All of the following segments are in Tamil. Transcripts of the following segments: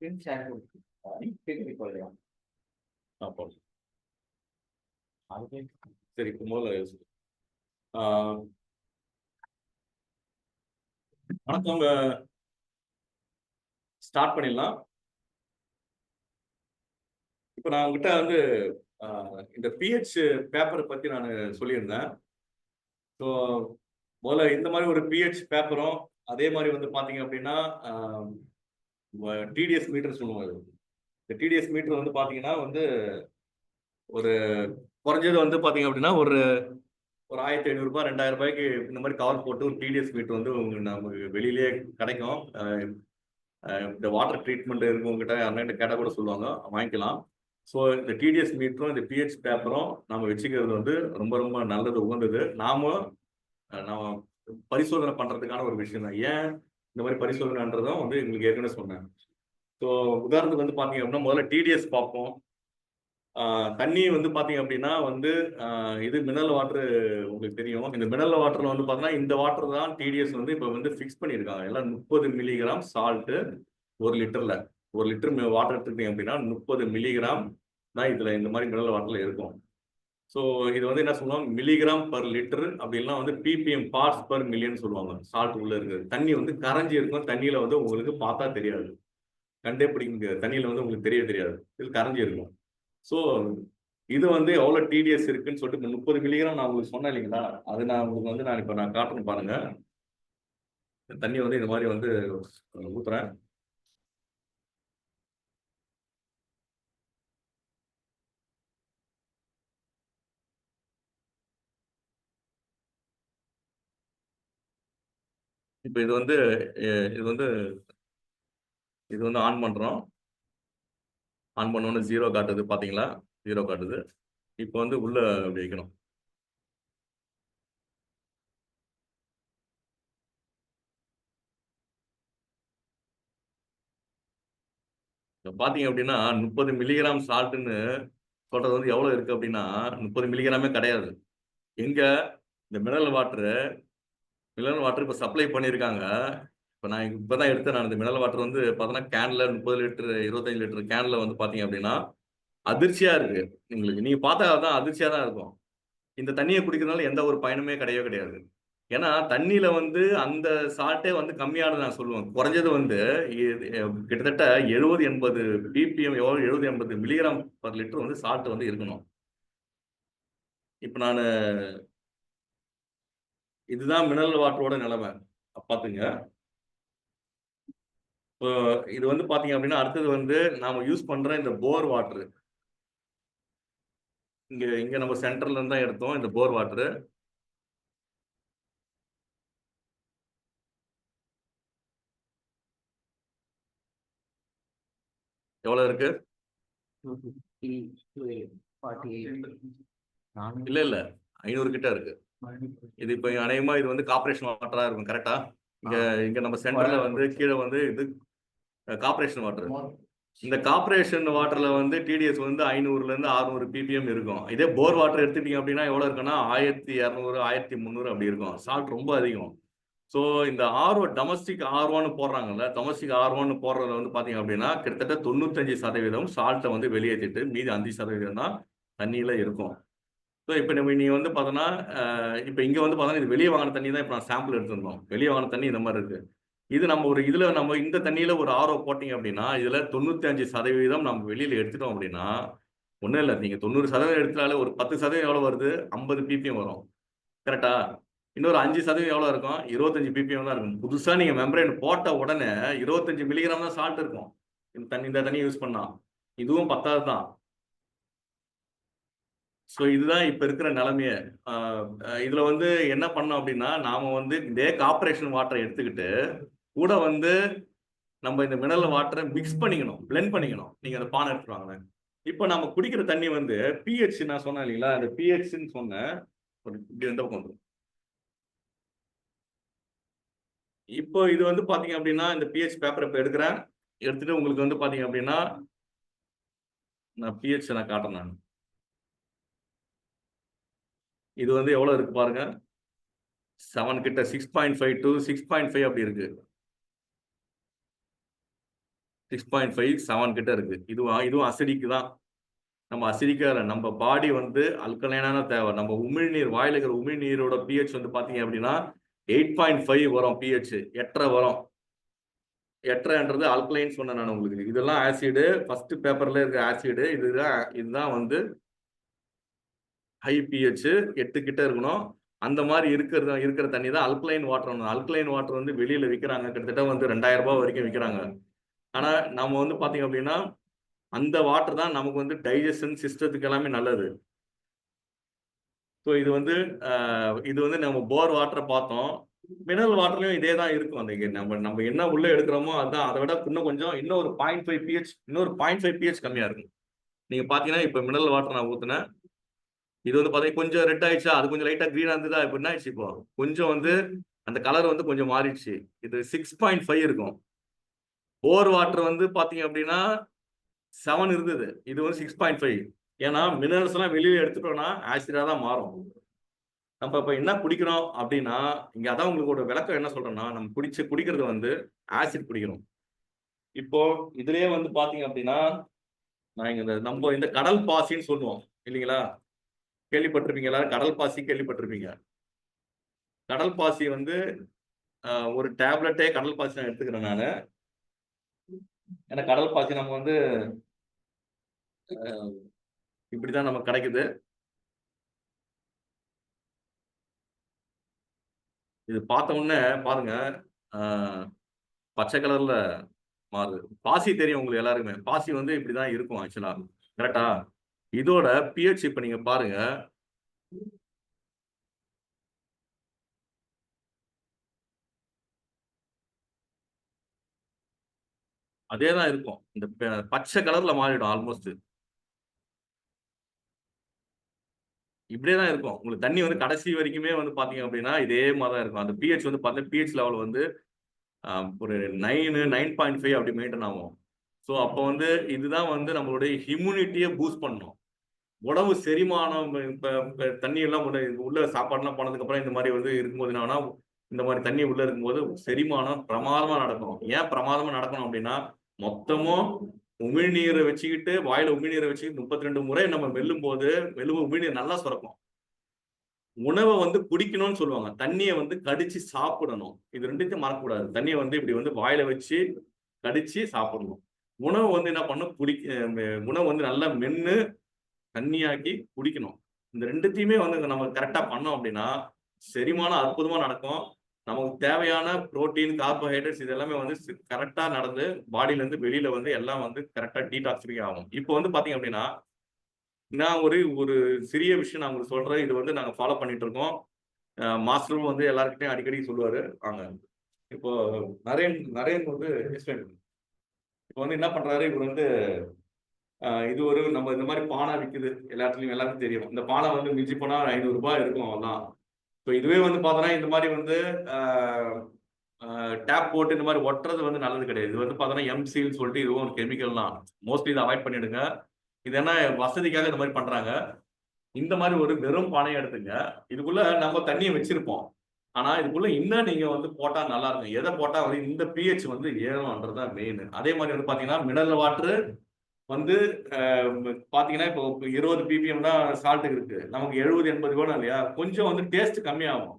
ஸ்கிரீன் ஷேர் கொடுத்து சரி, முதல்ல வணக்கம், ஸ்டார்ட் பண்ணிடலாம். இப்போ நான் உங்ககிட்ட வந்து இந்த பிஹெச் பேப்பரை பற்றி நான் சொல்லியிருந்தேன். ஸோ முதல்ல இந்த மாதிரி ஒரு பிஹெச் பேப்பரும் அதே மாதிரி வந்து பார்த்தீங்க அப்படின்னா டிடிஎஸ் மீட்டர் சொல்லுவாங்க. இந்த டிடிஎஸ் மீட்டர் வந்து பார்த்தீங்கன்னா வந்து ஒரு குறைஞ்சது வந்து பார்த்தீங்க அப்படின்னா ஒரு 1500 ரூபாய் 2000 ரூபாய்க்கு இந்த மாதிரி கவர் போட்டு ஒரு டிடிஎஸ் மீட்டர் வந்து நமக்கு வெளியிலேயே கிடைக்கும். இந்த வாட்டர் ட்ரீட்மெண்ட் இருக்கவங்ககிட்ட யாருன்னா கேட்டால் கூட சொல்லுவாங்க, வாங்கிக்கலாம். ஸோ இந்த டிடிஎஸ் மீட்டரும் இந்த பிஹெச் பேப்பரும் நம்ம வச்சுக்கிறது வந்து ரொம்ப ரொம்ப நல்லது, உகந்தது. நாம பரிசோதனை பண்றதுக்கான ஒரு விஷயம் தான். ஏன் இந்த மாதிரி பரிசோதனைன்றதும் வந்து எங்களுக்கு ஏற்கனவே சொன்னேன். ஸோ உதாரணத்துக்கு வந்து பார்த்தீங்க அப்படின்னா முதல்ல டிடிஎஸ் பார்ப்போம். தண்ணி வந்து பார்த்தீங்க அப்படின்னா வந்து இது மினரல் வாட்டர் உங்களுக்கு தெரியும். இந்த மினரல் வாட்டர்ல வந்து பார்த்தீங்கன்னா இந்த வாட்டர் தான் டிடிஎஸ் வந்து இப்போ வந்து ஃபிக்ஸ் பண்ணியிருக்காங்க. எல்லாம் 30 மில்லிகிராம் சால்ட்டு 1 லிட்டர்ல. 1 லிட்டர் வாட்டர் எடுத்துக்கிட்டீங்க அப்படின்னா 30 மில்லிகிராம் தான் இதுல இந்த மாதிரி மினரல் வாட்டர்ல இருக்கும். ஸோ இது வந்து என்ன சொல்லுவாங்க, மில்லிகிராம் பர் லிட்டர் அப்படின்னா வந்து பிபிஎம் பார்ட்ஸ் பர் மில்லியன் சொல்லுவாங்க. சால்ட் உள்ள இருக்குது. தண்ணி வந்து கரைஞ்சி இருக்கும். தண்ணியில வந்து உங்களுக்கு பார்த்தா தெரியாது, கண்டே பிடிங்க. தண்ணியில வந்து உங்களுக்கு தெரியாது, இது கரைஞ்சி இருக்கும். ஸோ இது வந்து எவ்வளோ டிடிஎஸ் இருக்குன்னு சொல்லிட்டு 30 மில்லிகிராம் நான் உங்களுக்கு சொன்னேன் இல்லைங்களா, அது நான் உங்களுக்கு வந்து நான் காட்டுறேன் பாருங்க. தண்ணி வந்து இந்த மாதிரி வந்து ஊத்துறேன். இப்போ இது வந்து ஆன் பண்றோம். ஆன் பண்ணோன்னு 0 காட்டுது, பாத்தீங்களா? 0 காட்டுது. இப்போ வந்து உள்ள வைக்கணும். பாத்தீங்க அப்படின்னா 30 மில்லிகிராம் சால்ட்னு சொல்றது வந்து எவ்வளவு இருக்கு அப்படின்னா 30 மில்லிகிராமே கிடையாது. எங்க இந்த மினரல் வாட்டர் இப்போ சப்ளை பண்ணியிருக்காங்க. இப்போ நான் இப்போதான் எடுத்தேன். நான் இந்த மினரல் வாட்டர் வந்து பார்த்தீங்கன்னா கேன்ல 30 லிட்டர் 25 லிட்டர் கேன்ல வந்து பார்த்தீங்க அப்படின்னா அதிர்ச்சியா இருக்கு. உங்களுக்கு நீங்க பார்த்தா தான் அதிர்ச்சியா தான் இருக்கும். இந்த தண்ணியை குடிக்கிறதுனால எந்த ஒரு பயனுமே கிடையாது. ஏன்னா தண்ணியில வந்து அந்த சால்ட்டே வந்து கம்மியானது நான் சொல்லுவேன். குறைஞ்சது வந்து கிட்டத்தட்ட 70-80 பிபிஎம் 70-80 மில்லிகிராம் பர் லிட்டர் வந்து சால்ட் வந்து இருக்கணும். இப்ப நான் இதுதான் மினரல் வாட்டரோட நிலைமை பாத்துங்க. இப்போ இது வந்து பாத்தீங்க அப்படின்னா அடுத்தது வந்து நாம யூஸ் பண்ற இந்த போர் வாட்டர். இங்க நம்ம சென்டர்ல இருந்து தான் எடுத்தோம் இந்த போர் வாட்டர். எவ்வளவு இருக்கு? இல்ல 500 கிட்ட இருக்கு. இது இப்ப அநேகமா இது வந்து கார்பரேஷன் வாட்டரா இருக்கும். கரெக்டா? இங்க நம்ம சென்டர்ல வந்து கீழே வந்து இது கார்பரேஷன் வாட்டர். இந்த கார்பரேஷன் வாட்டர்ல வந்து டிடிஎஸ் வந்து 500ல இருந்து 600 பிபிஎம் இருக்கும். இதே போர் வாட்டர் எடுத்துட்டீங்க அப்படின்னா எவ்வளவு இருக்குன்னா 1200 1300 அப்படி இருக்கும். சால்ட் ரொம்ப அதிகம். ஸோ இந்த டொமஸ்டிக் ஆர்ஓன்னு போடுறாங்கல்ல, டொமஸ்டிக் ஆர்ஓன்னு போடுறதுல வந்து பாத்தீங்க அப்படின்னா கிட்டத்தட்ட 95% சால்ட்டை வந்து வெளியேற்றிட்டு மீதி 5% தான் தண்ணியில இருக்கும். ஸோ இப்போ நீ வந்து பார்த்தோன்னா இப்போ இங்கே வந்து பார்த்தோன்னா இது வெளியே வாங்கின தண்ணி தான் இப்போ நான் சாம்பிள் எடுத்திருந்தோம். வெளியே வாங்கின தண்ணி இந்த மாதிரி இருக்கு. இது நம்ம நம்ம இந்த தண்ணியில ஒரு ஆர்ஓ போட்டிங்க அப்படின்னா இதுல 95% நம்ம வெளியில எடுத்துட்டோம் அப்படின்னா ஒன்றும் இல்லை. நீங்க 90% எடுத்தாலே ஒரு 10% எவ்வளவு வருது? 50 பிபிஎம் வரும். கரெக்டா? இன்னொரு 5% எவ்வளவு இருக்கும்? 25 பிபிஎம் தான் இருக்கும். புதுசா நீங்க மெம்பரேன் போட்ட உடனே 25 மில்லிகிராம் தான் சால்ட் இருக்கும். இந்த தண்ணி யூஸ் பண்ணா இதுவும் 10 தான். ஸோ இதுதான் இப்ப இருக்கிற நிலைமையே. இதுல வந்து என்ன பண்ணோம் அப்படின்னா நாம வந்து இதே கார்பரேஷன் வாட்டரை எடுத்துக்கிட்டு கூட வந்து நம்ம இந்த மினரல் வாட்டரை மிக்ஸ் பண்ணிக்கணும், பிளெண்ட் பண்ணிக்கணும். நீங்க அந்த பானை எடுத்துருவாங்க. இப்போ நம்ம குடிக்கிற தண்ணி வந்து பிஹெச் நான் சொன்னேன் இல்லைங்களா, அந்த பிஹெச்ன்னு சொன்னேன். இப்படி எந்த பக்கம் வந்துடும். இப்போ இது வந்து பாத்தீங்க அப்படின்னா இந்த பிஹெச் பேப்பர் இப்போ எடுத்துட்டு உங்களுக்கு வந்து பாத்தீங்க அப்படின்னா நான் பிஹெச் நான் காட்டுறேன். நான் இது வந்து எவ்வளவு இருக்கு பாருங்க. 7 கிட்ட 6.5 to 6.5 அப்படி இருக்கு. 6.5 7 கிட்ட இருக்கு. இதுவும் அசிடிக்கு தான். நம்ம அசிடிக்காக நம்ம பாடி வந்து அல்கலைனான தேவை. நம்ம உமிழ்நீர் வாயில இருக்கிற உமிழ்நீரோட pH வந்து பாத்தீங்க அப்படின்னா 8.5 வரும். pH 8.5 வரும். 8.5ன்றது அல்கலைன் சொன்னேன் நான் உங்களுக்கு. இதெல்லாம் ஆசிடு. ஃபர்ஸ்ட் பேப்பர்ல இருக்க ஆசிடு. இதுதான் வந்து ஹை pH 8 கிட்ட இருக்கணும். அந்த மாதிரி இருக்கிற தண்ணி தான் அல்கலைன் வாட்டர். அல்கலைன் வாட்டர் வந்து வெளியில விற்கிறாங்க. கிட்டத்தட்ட வந்து 2000 ரூபாய் வரைக்கும் விற்கிறாங்க. ஆனா நம்ம வந்து பாத்தீங்க அப்படின்னா அந்த வாட்டர் தான் நமக்கு வந்து டைஜஷன் சிஸ்டத்துக்கு எல்லாமே நல்லது. ஸோ இது வந்து நம்ம போர் வாட்டரை பார்த்தோம். மினரல் வாட்டர்லயும் இதே தான் இருக்கும். அந்த நம்ம என்ன உள்ள எடுக்கிறோமோ அதுதான். அதை விட இன்னும் ஒரு 0.5 pH இன்னொரு 0.5 pH கம்மியா இருக்கும். நீங்க பாத்தீங்கன்னா இப்ப மினரல் வாட்டர் நான் ஊத்துனேன். இது வந்து பாத்தீங்கன்னா கொஞ்சம் ரெட் ஆயிடுச்சா, அது கொஞ்சம் லைட்டா கிரீனா இருந்ததா, இப்ப என்ன ஆயிடுச்சு, இப்போ கொஞ்சம் வந்து அந்த கலர் வந்து கொஞ்சம் மாறிடுச்சு. இது 6.5 இருக்கும். போர் வாட்டர் வந்து பாத்தீங்க அப்படின்னா 7 இருந்தது. இது வந்து 6.5. ஏன்னா மினரல்ஸ் எல்லாம் வெளியே எடுத்துட்டோம்னா ஆசிடா தான் மாறும். நம்ம இப்ப என்ன குடிக்கிறோம் அப்படின்னா, இங்க அதான் உங்களுக்கு ஒரு விளக்கம் என்ன சொல்றேன்னா, நம்ம குடிக்கிறது வந்து ஆசிட் குடிக்கிறோம். இப்போ இதுலயே வந்து பாத்தீங்க அப்படின்னா, நான் நம்ம இந்த கடல் பாசின்னு சொல்லுவோம் இல்லைங்களா? கேள்விப்பட்டிருப்பீங்க எல்லாரும். கடல் பாசி கேள்விப்பட்டிருப்பீங்க. கடல் பாசி வந்து ஒரு டேப்லெட்டே கடல் பாசி நான் எடுத்துக்கிறேன் நானு. ஏன்னா கடல் பாசி நம்ம வந்து இப்படிதான் நமக்கு கிடைக்குது. இது பார்த்த உடனே பாருங்க, பச்சை கலர்ல மாறுது. பாசி தெரியும் உங்களுக்கு எல்லாருக்குமே. பாசி வந்து இப்படிதான் இருக்கும் ஆக்சுவலா. கரெக்டா? இதோட pH இப்ப நீங்க பாருங்க. அதேதான் இருக்கும். இந்த பச்சை கலர்ல மாறிடும் ஆல்மோஸ்ட். இப்படியேதான் இருக்கும். உங்களுக்கு தண்ணி வந்து கடைசி வரைக்குமே வந்து பாத்தீங்க அப்படின்னா இதே மாதிரிதான் இருக்கும். அந்த pH வந்து பாத்தீங்கன்னா pH லெவல் வந்து ஒரு 9.5 அப்படி மெயின்டைன் ஆகும். ஸோ அப்போ வந்து இதுதான் வந்து நம்மளுடைய இம்யூனிட்டியை பூஸ்ட் பண்ணும். உணவு செரிமானம் இப்ப தண்ணி எல்லாம் உள்ள சாப்பாடுலாம் போனதுக்கு அப்புறம் இந்த மாதிரி வந்து இருக்கும்போது என்னன்னா, இந்த மாதிரி தண்ணி உள்ள இருக்கும்போது செரிமானம் பிரமாதமா நடக்கும். ஏன் பிரமாதமா நடக்கணும் அப்படின்னா, மொத்தமும் உமிழ்நீரை வச்சுக்கிட்டு வாயில உமிழ்நீரை வச்சுக்கிட்டு 32 முறை நம்ம உமிழ்நீர் நல்லா சுரக்கும். உணவை வந்து குடிக்கணும்னு சொல்லுவாங்க. தண்ணியை வந்து கடிச்சு சாப்பிடணும். இது ரெண்டுத்தையும் மறக்கக்கூடாது. தண்ணியை வந்து இப்படி வந்து வாயில வச்சு கடிச்சு சாப்பிடணும். உணவு வந்து என்ன பண்ணும், உணவு வந்து நல்லா மென்னு தண்ணியாக்கி குடிக்கணும். இந்த ரெண்டுத்தையுமே வந்து நம்ம கரெக்டா பண்ணோம் அப்படின்னா செரிமானம் அற்புதமா நடக்கும். நமக்கு தேவையான புரோட்டீன், கார்போஹைட்ரேட்ஸ் இது எல்லாமே வந்து கரெக்டா நடந்து பாடியில இருந்து வெளியில வந்து எல்லாம் வந்து கரெக்டா டீடாக்சிஃபை ஆகும். இப்போ வந்து பாத்தீங்க அப்படின்னா, நான் ஒரு சிறிய விஷயம் நான் உங்களுக்கு சொல்றேன். இது வந்து நாங்க ஃபாலோ பண்ணிட்டு இருக்கோம். மாஸ்டரும் வந்து எல்லார்கிட்டையும் அடிக்கடி சொல்லுவாரு. வாங்க. இப்போ நரேன் வந்து எக்ஸ்பிளைன் பண்ணுங்க. இப்போ வந்து என்ன பண்றாரு, இவர் வந்து இது நம்ம இந்த மாதிரி பானை விற்குது எல்லாருக்கும் தெரியும். இந்த பானை வந்து மிஞ்சி போனா 500 ரூபாய் இருக்கும் அவ்வளவுதான். ஸோ இதுவே வந்து பார்த்தோன்னா இந்த மாதிரி வந்து டேப் போட்டு இந்த மாதிரி ஒட்டுறது வந்து நல்லது கிடையாது. இது வந்து பார்த்தோன்னா எம்சின்னு சொல்லிட்டு இதுவும் ஒரு கெமிக்கல் தான். மோஸ்ட்லி இதை அவாய்ட் பண்ணிடுங்க. இது என்ன வசதிக்காக இந்த மாதிரி பண்றாங்க. இந்த மாதிரி ஒரு வெறும் பானையை எடுத்துங்க. இதுக்குள்ள நம்ம தண்ணியை வச்சிருப்போம். ஆனா இதுக்குள்ள இன்னும் நீங்க வந்து போட்டா நல்லா இருக்கும். எதை போட்டா வந்து இந்த pH வந்து ஏறும்ன்றதுதான் மெயின். அதே மாதிரி வந்து பாத்தீங்கன்னா மினரல் வாட்டர் வந்து பாத்தீங்கன்னா இப்போ 20 ppm தான் சால்ட் இருக்கு. நமக்கு 70-80 வேணும் இல்லையா? கொஞ்சம் வந்து டேஸ்ட் கம்மியாகும்.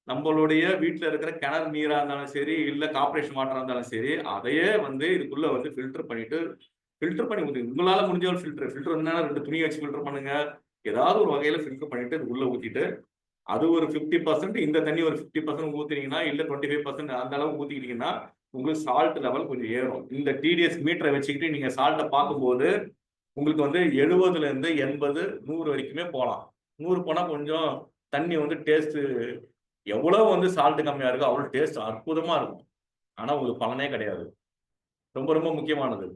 நம்மளுடைய வீட்டுல இருக்கிற கிணறு நீரா இருந்தாலும் சரி, இல்ல கார்பரேஷன் வாட்டரா இருந்தாலும் சரி, அதையே வந்து இதுக்குள்ள வந்து ஃபில்டர் பண்ணி உங்களால முடிஞ்ச ஒரு ஃபில்டர் வந்து 2 துணியை வச்சு ஃபில்டர் பண்ணுங்க. ஏதாவது ஒரு வகையில ஃபில்டர் பண்ணிட்டு இது உள்ள ஊத்திட்டு, அது ஒரு 50%, இந்த தண்ணி ஒரு 50% ஊத்தினீங்கன்னா, இல்ல 25% அந்த அளவுக்கு ஊத்திக்கிட்டீங்கன்னா உங்களுக்கு சால்ட் லெவல் கொஞ்சம் ஏறும். இந்த டிடிஎஸ் மீட்டரை வச்சுக்கிட்டு நீங்க சால்ட்டை பார்க்கும்போது உங்களுக்கு வந்து 70ல இருந்து 80, 100 வரைக்குமே போகலாம். 100 போனா கொஞ்சம் தண்ணி வந்து டேஸ்ட் எவ்வளவு வந்து சால்ட் கம்மியா இருக்கோ அவ்வளவு டேஸ்ட் அற்புதமா இருக்கும். ஆனா உங்களுக்கு பலனே கிடையாது. ரொம்ப ரொம்ப முக்கியமானது.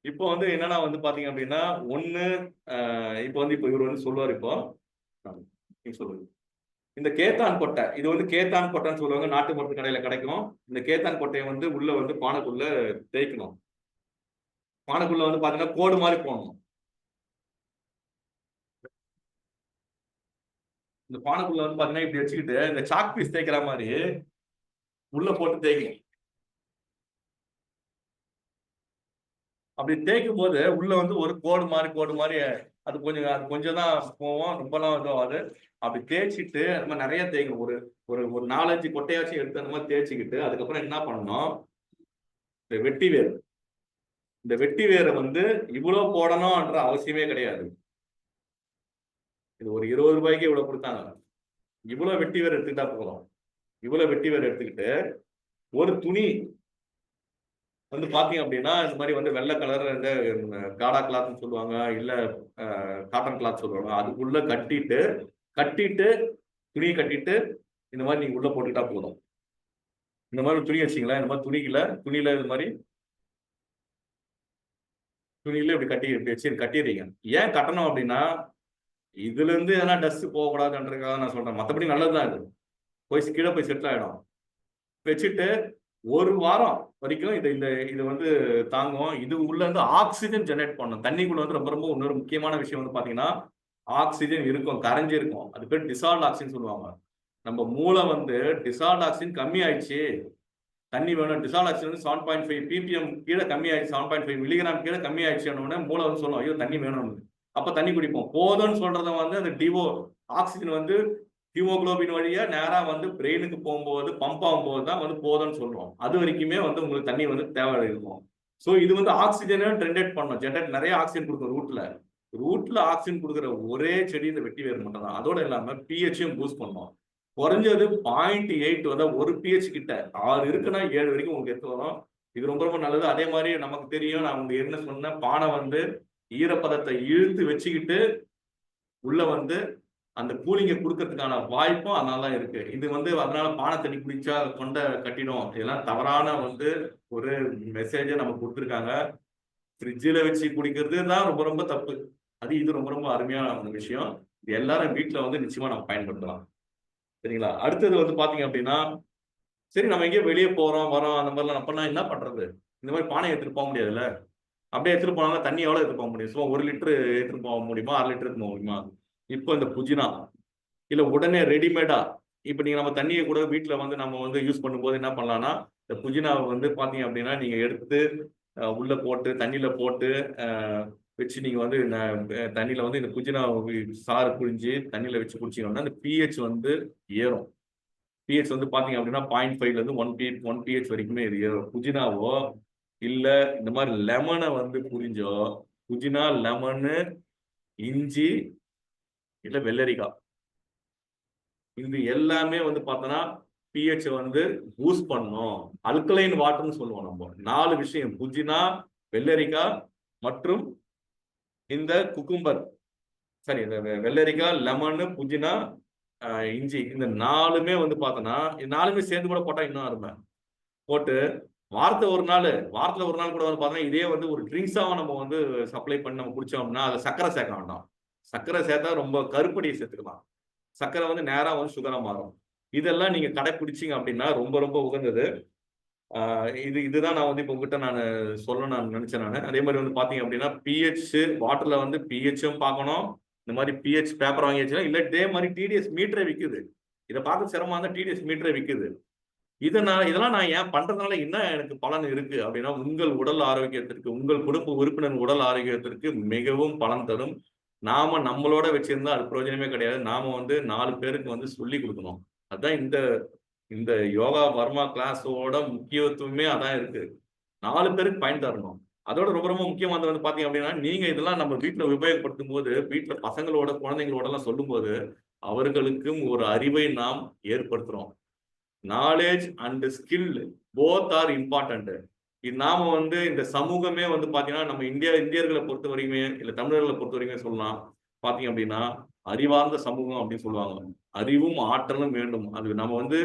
இப்போ வந்து என்னன்னா வந்து பாத்தீங்க அப்படின்னா, இப்போ இவர் வந்து சொல்லுவார். இப்போ நீங்க சொல்லுங்க. இந்த கேத்தான் கொட்டை, இது வந்து கேத்தான் கொட்டைன்னு சொல்லுவாங்க. நாட்டு மருந்து கடையில கிடைக்கும். இந்த கேத்தான் கொட்டையை வந்து உள்ள வந்து பானைக்குள்ள தேய்க்கணும். பானைக்குள்ள வந்து பாத்தீங்கன்னா கோடு மாதிரி போடணும். இந்த பானைக்குள்ள வந்து பாத்தீங்கன்னா இப்படி வச்சுக்கிட்டு இந்த சாக் பீஸ் தேய்க்கிற மாதிரி உள்ள போட்டு தேய்க்கணும். அப்படி தேய்க்கும் போது உள்ள வந்து ஒரு கோடு மாதிரி அது கொஞ்சம் தான் போவோம், ரொம்பலாம் இதுவாது. அப்படி தேய்ச்சிட்டு நம்ம நிறைய தேய்க்கணும். ஒரு ஒரு ஒரு 4-5 கொட்டையாச்சும் எடுத்து அந்த மாதிரி தேய்ச்சிக்கிட்டு அதுக்கப்புறம் என்ன பண்ணணும், இந்த வெட்டி வேர், இந்த வெட்டி வேரை வந்து இவ்வளவு போடணும்ன்ற அவசியமே கிடையாது. இது ஒரு 20 ரூபாய்க்கு இவ்வளவு கொடுத்தாங்க. இவ்வளவு வெட்டி வேர் எடுத்துக்கிட்டா போதும். இவ்வளவு வெட்டி வேர் எடுத்துக்கிட்டு ஒரு துணி வந்து பாத்தீங்க அப்படின்னா இந்த மாதிரி வந்து வெள்ளை கலர் இந்த காடா கிளாத்னு சொல்லுவாங்க, இல்ல காட்டன் கிளாத் சொல்லுவாங்க, அதுக்குள்ள கட்டிட்டு துணியை கட்டிட்டு இந்த மாதிரி நீங்க உள்ள போட்டுக்கிட்டா போதும். இந்த மாதிரி துணி வச்சிங்களா, இந்த மாதிரி துணியில இது மாதிரி துணியில இப்படி கட்டிடுறீங்க. ஏன் கட்டணும் அப்படின்னா இதுல இருந்து எதனா டஸ்ட் போகக்கூடாதுன்றதுக்காக நான் சொல்றேன். மற்றபடி நல்லதுதான். இது கீழே போய் செட்டில் ஆயிடும். வச்சுட்டு ஒரு வாரம் வரைக்கும் இது வந்து தாங்கும். இது உள்ள இருந்து ஆக்சிஜன் ஜெனரேட் பண்ணும். தண்ணிக்குள்ள வந்து ரொம்ப ரொம்ப இன்னொரு முக்கியமான விஷயம் வந்து பாத்தீங்கன்னா ஆக்சிஜன் இருக்கும், கரைஞ்சி இருக்கும். அது பேர் டிசால்வ் ஆக்சிஜன் சொல்லுவாங்க. நம்ம மூளை வந்து டிசால்வ் ஆக்சிஜன் கம்மி ஆயிடுச்சு, தண்ணி வேணும், டிசால்வ் ஆக்சிஜன் வந்து 7.5 ppm கீழே கம்மி ஆயிடுச்சு, 7.5 மில்லிகிராம் கீழே கம்மி ஆயிடுச்சு, மூளை வந்து சொல்லும் ஐயோ தண்ணி வேணும்னு. அப்ப தண்ணி குடிப்போம். போதும்னு சொல்றத வந்து அந்த ஆக்சிஜன் வந்து ஹீமோகுளோபின் வழியா நேரா வந்து பிரெயினுக்கு போகும்போது பம்ப் ஆகும்போது தான் வந்து போதும்னு சொல்றோம். அது வரைக்குமே வந்து உங்களுக்கு தண்ணி வந்து தேவை இருக்கும். ஸோ இது வந்து ஆக்சிஜனை ஜெனரேட் நிறைய ஆக்சிஜன் கொடுக்கும். ரூட்ல ஆக்சிஜன் கொடுக்குற ஒரே செடி இந்த வெட்டி வேர் மட்டும் தான். அதோட இல்லாம பிஹெச்சையும் பூஸ்ட் பண்ணும். குறைஞ்சது 0.8 வந்து ஒரு பிஹெச் கிட்ட 6 இருக்குன்னா 7 வரைக்கும் உங்களுக்கு எடுத்து வரும். இது ரொம்ப ரொம்ப நல்லது. அதே மாதிரி நமக்கு தெரியும், நான் உங்களுக்கு என்ன சொன்னேன், பானை வந்து ஈரப்பதத்தை இழுத்து வச்சுக்கிட்டு உள்ள வந்து அந்த கூலிங்கை கொடுக்கறதுக்கான வாய்ப்பும் அதனாலதான் இருக்கு. இது வந்து அதனால பானை தண்ணி குடிச்சா கொண்ட கட்டிடும், இதெல்லாம் தவறான வந்து ஒரு மெசேஜை நம்ம கொடுத்துருக்காங்க. ஃப்ரிட்ஜில் வச்சு குடிக்கிறது தான் ரொம்ப ரொம்ப தப்பு. இது ரொம்ப ரொம்ப அருமையான ஒரு விஷயம். இது எல்லாரும் வீட்டுல வந்து நிச்சயமா நம்ம பயன்படுத்தலாம். சரிங்களா? அடுத்தது வந்து பாத்தீங்க அப்படின்னா, சரி நம்ம எங்கேயோ வெளியே போறோம் வரோம் அந்த மாதிரிலாம் அப்பெல்லாம் என்ன பண்றது? இந்த மாதிரி பானை எடுத்துட்டு போக முடியாதுல்ல. அப்படியே எடுத்துட்டு போனாலும் தண்ணி எவ்வளவு எடுத்துட்டு போக முடியும்? சும்மா 1 லிட்டர் எடுத்துட்டு போக முடியுமா, 6 லிட்டர் எடுத்துட்டு போக முடியுமா? இப்போ இந்த புதினா இல்ல உடனே ரெடிமேடா இப்ப நீங்க நம்ம தண்ணியை கூட வீட்டுல வந்து நம்ம வந்து யூஸ் பண்ணும்போது என்ன பண்ணலாம்னா, இந்த புதினாவை வந்து பாத்தீங்க அப்படின்னா நீங்க எடுத்து உள்ள போட்டு தண்ணியில போட்டு வச்சு நீங்க வந்து தண்ணியில வந்து இந்த புதினா சாறு புழிஞ்சு தண்ணியில வச்சு குடிச்சீங்கன்னா இந்த பிஹெச் வந்து ஏறும். பிஹெச் வந்து பாத்தீங்க அப்படின்னா 0.5ல இருந்து 1 pH வரைக்குமே இது ஏறும். புதினாவோ இல்ல இந்த மாதிரி லெமனை வந்து புரிஞ்சோ, புதினா, லெமனு, இஞ்சி இல்ல வெள்ளரிக்காய், இது எல்லாமே வந்து பார்த்தோன்னா பிஹெச் வந்து பூஸ்ட் பண்ணும். அல்கலைன் வாட்டர்னு சொல்லுவோம். நம்ம 4 விஷயம், புதினா, வெள்ளரிக்காய் மற்றும் இந்த குக்கும்பர், சரி இந்த வெள்ளரிக்காய், லெமனு, புதினா, இஞ்சி, இந்த 4மே வந்து பார்த்தோன்னா இது 4மே சேர்ந்து கூட போட்டா இன்னும் அருமை. போட்டு வாரத்துல ஒரு நாள் கூட வந்து பார்த்தோன்னா இதே வந்து ஒரு ட்ரிங்க்ஸாக நம்ம வந்து சப்ளை பண்ணி நம்ம குடிச்சோம் அப்படின்னா அதில் சர்க்கரை சேர்க்க வேண்டாம். சர்க்கரை சேர்த்தா ரொம்ப கருப்படியை சேர்த்துக்கலாம். சர்க்கரை வந்து நேரா வந்து சுகரா மாறும். இதெல்லாம் நீங்க கடைபிடிச்சீங்க அப்படின்னா ரொம்ப ரொம்ப உகந்தது. இதுதான் நான் வந்து இப்போ உங்ககிட்ட நான் சொல்லணும்னு நினைச்சேன். அதே மாதிரி வந்து பாத்தீங்க அப்படின்னா பிஹெச் வாட்டர்ல வந்து பிஹெச்சும் பார்க்கணும். இந்த மாதிரி பிஹெச் பேப்பர் வாங்கி வச்சுன்னா இல்ல இதே மாதிரி டிடிஎஸ் மீட்டரே விற்குது. இதை பார்க்க சிரமமா இருந்தா டிடிஎஸ் மீட்டரே விற்குது. இதெல்லாம் நான் ஏன் பண்றதுனால என்ன எனக்கு பலன் இருக்கு அப்படின்னா, உங்கள் உடல் ஆரோக்கியத்திற்கு, உங்கள் குடும்ப உறுப்பினர் உடல் ஆரோக்கியத்திற்கு மிகவும் பலன் தரும். நாம நம்மளோட வச்சிருந்தா அது பிரயோஜனமே கிடையாது. நாம வந்து 4 பேருக்கு வந்து சொல்லி கொடுக்கணும். அதான் இந்த இந்த யோகா வர்மா கிளாஸோட முக்கியத்துவமே அதான் இருக்கு. 4 பேருக்கு பயன் தரணும். அதோட ரொம்ப ரொம்ப முக்கியமானது வந்து பாத்தீங்க அப்படின்னா, நீங்க இதெல்லாம் நம்ம வீட்டுல உபயோகப்படுத்தும் போது, வீட்டுல பசங்களோட குழந்தைங்களோட எல்லாம் சொல்லும் போது அவர்களுக்கும் ஒரு அறிவை நாம் ஏற்படுத்துறோம். Knowledge and skill both are important. இது நாம வந்து இந்த சமூகமே வந்து பாத்தீங்கன்னா நம்ம இந்தியர்களை பொறுத்த வரைக்குமே இல்ல தமிழர்களை பொறுத்த வரைக்குமே சொல்லலாம். பாத்தீங்க அப்படின்னா அறிவார்ந்த சமூகம் அப்படின்னு சொல்லுவாங்க. அறிவும் ஆற்றலும் வேண்டும். அது நம்ம வந்து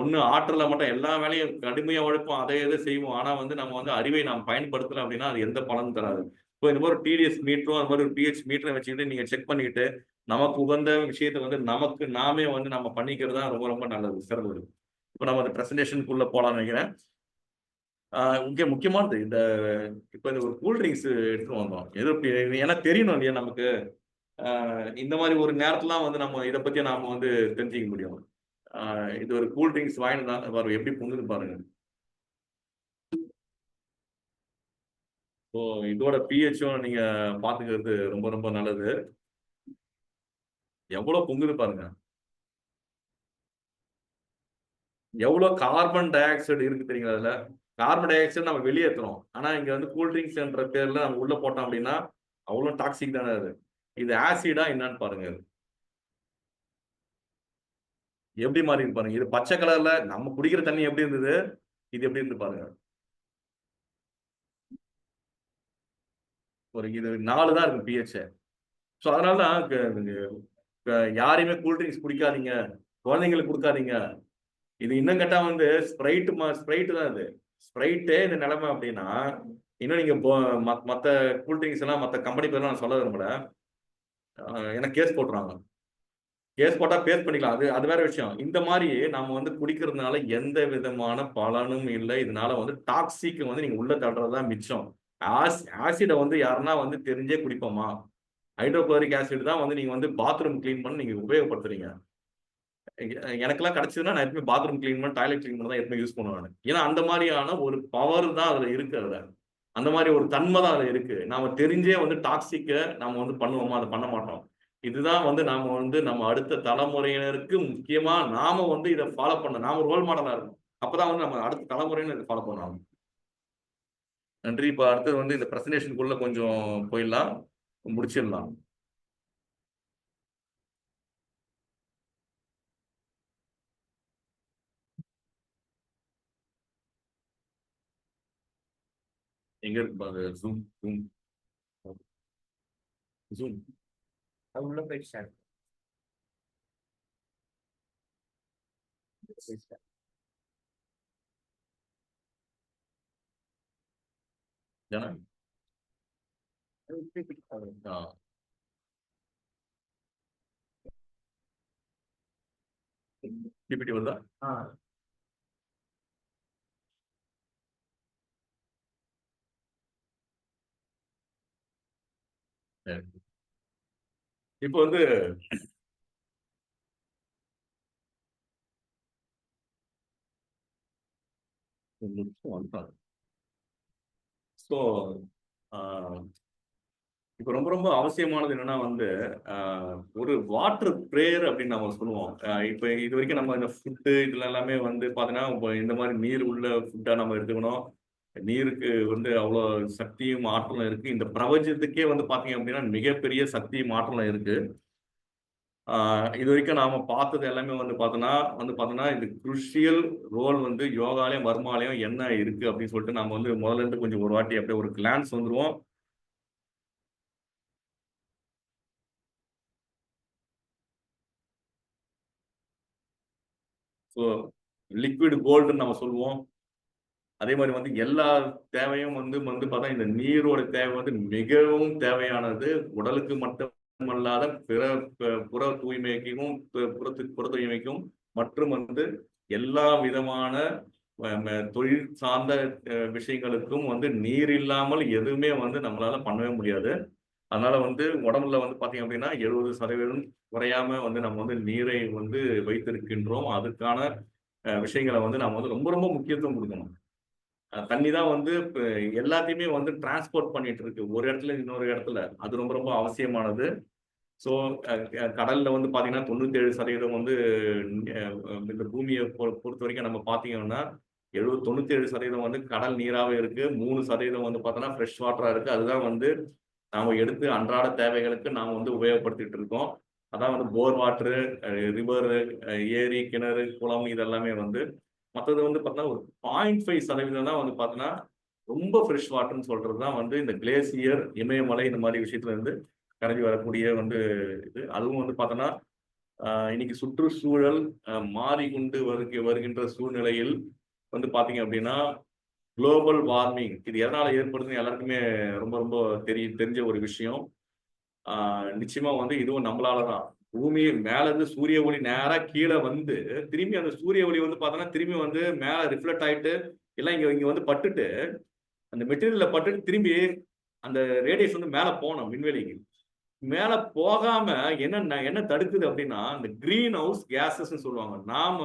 ஒண்ணு ஆற்றல மட்டும் எல்லா வேலையும் கடுமையா உழைப்போம், அதை எதை செய்வோம். ஆனா வந்து நம்ம வந்து அறிவை நாம் பயன்படுத்தல அப்படின்னா அது எந்த பலனும் தராது. இப்போ இந்த மாதிரி ஒரு டிடிஎஸ் மீட்டரும் அது மாதிரி ஒரு பிஹெச் மீட்டரை வச்சுக்கிட்டு நீங்க செக் பண்ணிக்கிட்டு நமக்கு உகந்த விஷயத்த வந்து நமக்கு நாமே வந்து நம்ம பண்ணிக்கிறது தான் ரொம்ப ரொம்ப நல்லது, சிறந்தது. இப்போ நம்ம அந்த பிரசன்டேஷனுக்குள்ள போலாம்னு நினைக்கிறேன். முக்கியமானது இந்த இப்போ இந்த ஒரு கூல் ட்ரிங்க்ஸ் எடுத்துட்டு வந்தோம். ஏன்னா தெரியணும் இல்லையா நமக்கு, இந்த மாதிரி ஒரு நேரத்துலாம் வந்து நம்ம இதை பத்தி நாம வந்து தெரிஞ்சுக்க முடியும். இது ஒரு கூல் ட்ரிங்க்ஸ் வாங்கிட்டு தான் எப்படி பொங்குது பாருங்க. ஸோ இதோட பிஹெச்சும் நீங்க பாத்துக்கிறது ரொம்ப ரொம்ப நல்லது. எவ்வளவு பொங்குது பாருங்க. எவ்வளவு கார்பன் டை ஆக்சைடு இருக்கு தெரியுங்களா அதுல? கார்பன் டை ஆக்சைடு நம்ம வெளியேற்றுறோம். ஆனா இங்க வந்து கூல் ட்ரிங்க்ஸ்ன்ற பேர்ல நம்ம உள்ள போட்டோம் அப்படின்னா அவ்வளவு டாக்ஸிக் தானே அது. இது ஆசிடா என்னன்னு பாருங்க. எப்படி மாறி இருக்கு பாருங்க. இது பச்சை கலர்ல நம்ம குடிக்கிற தண்ணி எப்படி இருந்தது, இது எப்படி இருந்து பாருங்க. ஒரு இது 4 தான் இருக்கு பிஹெச். ஸோ அதனால தான் யாரையுமே கூல் ட்ரிங்க்ஸ் குடிக்காதீங்க, குழந்தைங்களுக்கு கொடுக்காதீங்க. இது இன்னும் கேட்டா வந்து ஸ்ப்ரைட் தான் இது. ஸ்ப்ரைட்டே இந்த நிலைமை அப்படின்னா இன்னும் நீங்க மத்த கூல் ட்ரிங்க்ஸ் எல்லாம் மத்த கம்பெனி பேர்லாம் நான் சொல்ல விரும்பல. எனக்கு கேஸ் போட்டுருவாங்க. கேஸ் போட்டா பேஸ் பண்ணிக்கலாம். அது வேற விஷயம். இந்த மாதிரி நாம வந்து குடிக்கிறதுனால எந்த விதமான பலனும் இல்லை. இதனால வந்து டாக்ஸிக் வந்து நீங்க உள்ள தள்ளுறதுதான் மிச்சம். ஆசிட வந்து யாருன்னா வந்து தெரிஞ்சே குடிப்போமா? ஹைட்ரோகுளோரிக் ஆசிட் தான் வந்து நீங்க வந்து பாத்ரூம் கிளீன் பண்ண நீங்க உபயோகப்படுத்துறீங்க. எனக்கெல்லாம் கிடைச்சதுன்னா நான் எப்பவுமே பாத்ரூம் கிளீன் பண்ண, டாய்லெட் கிளீன் பண்ண தான் எப்பவுமே யூஸ் பண்ணுவேன். ஏன்னா அந்த மாதிரியான ஒரு பவர் தான் அதுல இருக்கு. அதுல அந்த மாதிரி ஒரு தன்மை தான் அதுல இருக்கு. நாம தெரிஞ்சே வந்து டாக்ஸிக்க நாம வந்து பண்ணுவோமா? அதை பண்ண மாட்டோம். இதுதான் வந்து நாம வந்து நம்ம அடுத்த தலைமுறையினருக்கு முக்கியமா நாம வந்து இதை ஃபாலோ பண்ண நாம ரோல் மாடலா இருக்கும். அப்பதான் வந்து நம்ம அடுத்த தலைமுறையினர் இதை ஃபாலோ பண்ணுவாங்க. நன்றி. இப்ப அடுத்தது வந்து இந்த பிரசன்டேஷனுக்குள்ள கொஞ்சம் போயிடலாம், முடிச்சிடலாம். எங்க இருக்கு பாரு ஜூம் ஜூம் ஜூம். அது உள்ள போய் ஷேர் ஜனா பிபிடி வருதா? இப்போ வந்து ஸோ இப்போ ரொம்ப ரொம்ப அவசியமானது என்னன்னா வந்து ஒரு வாட்டர் ப்ரேயர் அப்படின்னு நம்ம சொல்லுவோம். இப்போ இது வரைக்கும் நம்ம இந்த ஃபுட்டு இதுல எல்லாமே வந்து பார்த்தீங்கன்னா இந்த மாதிரி நீர் உள்ள ஃபுட்டா நம்ம எடுத்துக்கணும். நீருக்கு வந்து அவ்வளோ சக்தியும் ஆற்றலும் இருக்கு. இந்த பிரபஞ்சத்துக்கே வந்து பார்த்தீங்க அப்படின்னா மிகப்பெரிய சக்தியும் ஆற்றலும் இருக்கு. இது வரைக்கும் நாம பார்த்தது எல்லாமே வந்து பார்த்தோம்னா இது குருஷியல் ரோல் வந்து யோகாலயம் வர்மாலயம் என்ன இருக்கு அப்படின்னு சொல்லிட்டு நம்ம வந்து முதல்ல இருந்து கொஞ்சம் ஒரு வாட்டி அப்படியே ஒரு கிளான்ஸ் வந்துருவோம். ஸோ லிக்விட் கோல்டுன்னு நம்ம சொல்லுவோம். அதே மாதிரி வந்து எல்லா தேவையும் வந்து வந்து பார்த்தா இந்த நீரோட தேவை வந்து மிகவும் தேவையானது. உடலுக்கு மட்டுமல்லாத புற தூய்மைக்கும் புற தூய்மைக்கும் மற்றும் வந்து எல்லா விதமான தொழில் சார்ந்த விஷயங்களுக்கும் வந்து நீர் இல்லாமல் எதுவுமே வந்து நம்மளால பண்ணவே முடியாது. அதனால வந்து உடம்புல வந்து பாத்தீங்க அப்படின்னா 70% குறையாம வந்து நம்ம வந்து நீரை வந்து வைத்திருக்கின்றோம். அதுக்கான விஷயங்களை வந்து நம்ம வந்து ரொம்ப ரொம்ப முக்கியத்துவம் கொடுக்கணும். தண்ணி தான் வந்து எல்லாத்தையுமே வந்து டிரான்ஸ்போர்ட் பண்ணிட்டு இருக்கு ஒரு இடத்துல இன்னொரு இடத்துல. அது ரொம்ப ரொம்ப அவசியமானது. ஸோ கடல்ல வந்து பாத்தீங்கன்னா 97% வந்து இந்த பூமியை பொறுத்த வரைக்கும் நம்ம பாத்தீங்கன்னா 97% வந்து கடல் நீராவே இருக்கு. 3% வந்து பார்த்தோன்னா ஃப்ரெஷ் வாட்டரா இருக்கு. அதுதான் வந்து நாம எடுத்து அன்றாட தேவைகளுக்கு நாம வந்து உபயோகப்படுத்திட்டு இருக்கோம். அதான் வந்து போர் வாட்டரு, ரிவர், ஏரி, கிணறு, குளம் இதெல்லாமே வந்து மற்றது வந்து பார்த்தீங்கன்னா ஒரு 0.5% தான் வந்து பார்த்தீங்கன்னா ரொம்ப ஃப்ரெஷ் வாட்டர்னு சொல்றது தான் வந்து இந்த கிளேசியர், இமயமலை இந்த மாதிரி விஷயத்துல இருந்து கரைஞ்சி வரக்கூடிய வந்து இது. அதுவும் வந்து பார்த்தோன்னா இன்னைக்கு சுற்றுச்சூழல் மாறிக்கொண்டு வருகின்ற சூழ்நிலையில் வந்து பார்த்தீங்க அப்படின்னா குளோபல் வார்மிங் இது எதனால ஏற்படுதுன்னு எல்லாருக்குமே ரொம்ப ரொம்ப தெரிஞ்ச ஒரு விஷயம். நிச்சயமா வந்து இதுவும் நம்மளாலதான். பூமி மேல இருந்து சூரிய ஒளி நேரா கீழே வந்து திரும்பி அந்த சூரிய ஒளி வந்து பார்த்தோன்னா திரும்பி வந்து மேல ரிஃப்ளெக்ட் ஆயிட்டு எல்லாம் இங்க வந்து பட்டுட்டு அந்த மெட்டீரியல்ல பட்டுட்டு திரும்பி அந்த ரேடியேஷன் வந்து மேல போகணும் விண்வெளிக்கு. மேல போகாம என்ன தடுக்குது அப்படின்னா இந்த கிரீன் ஹவுஸ் கேசஸ் சொல்லுவாங்க. நாம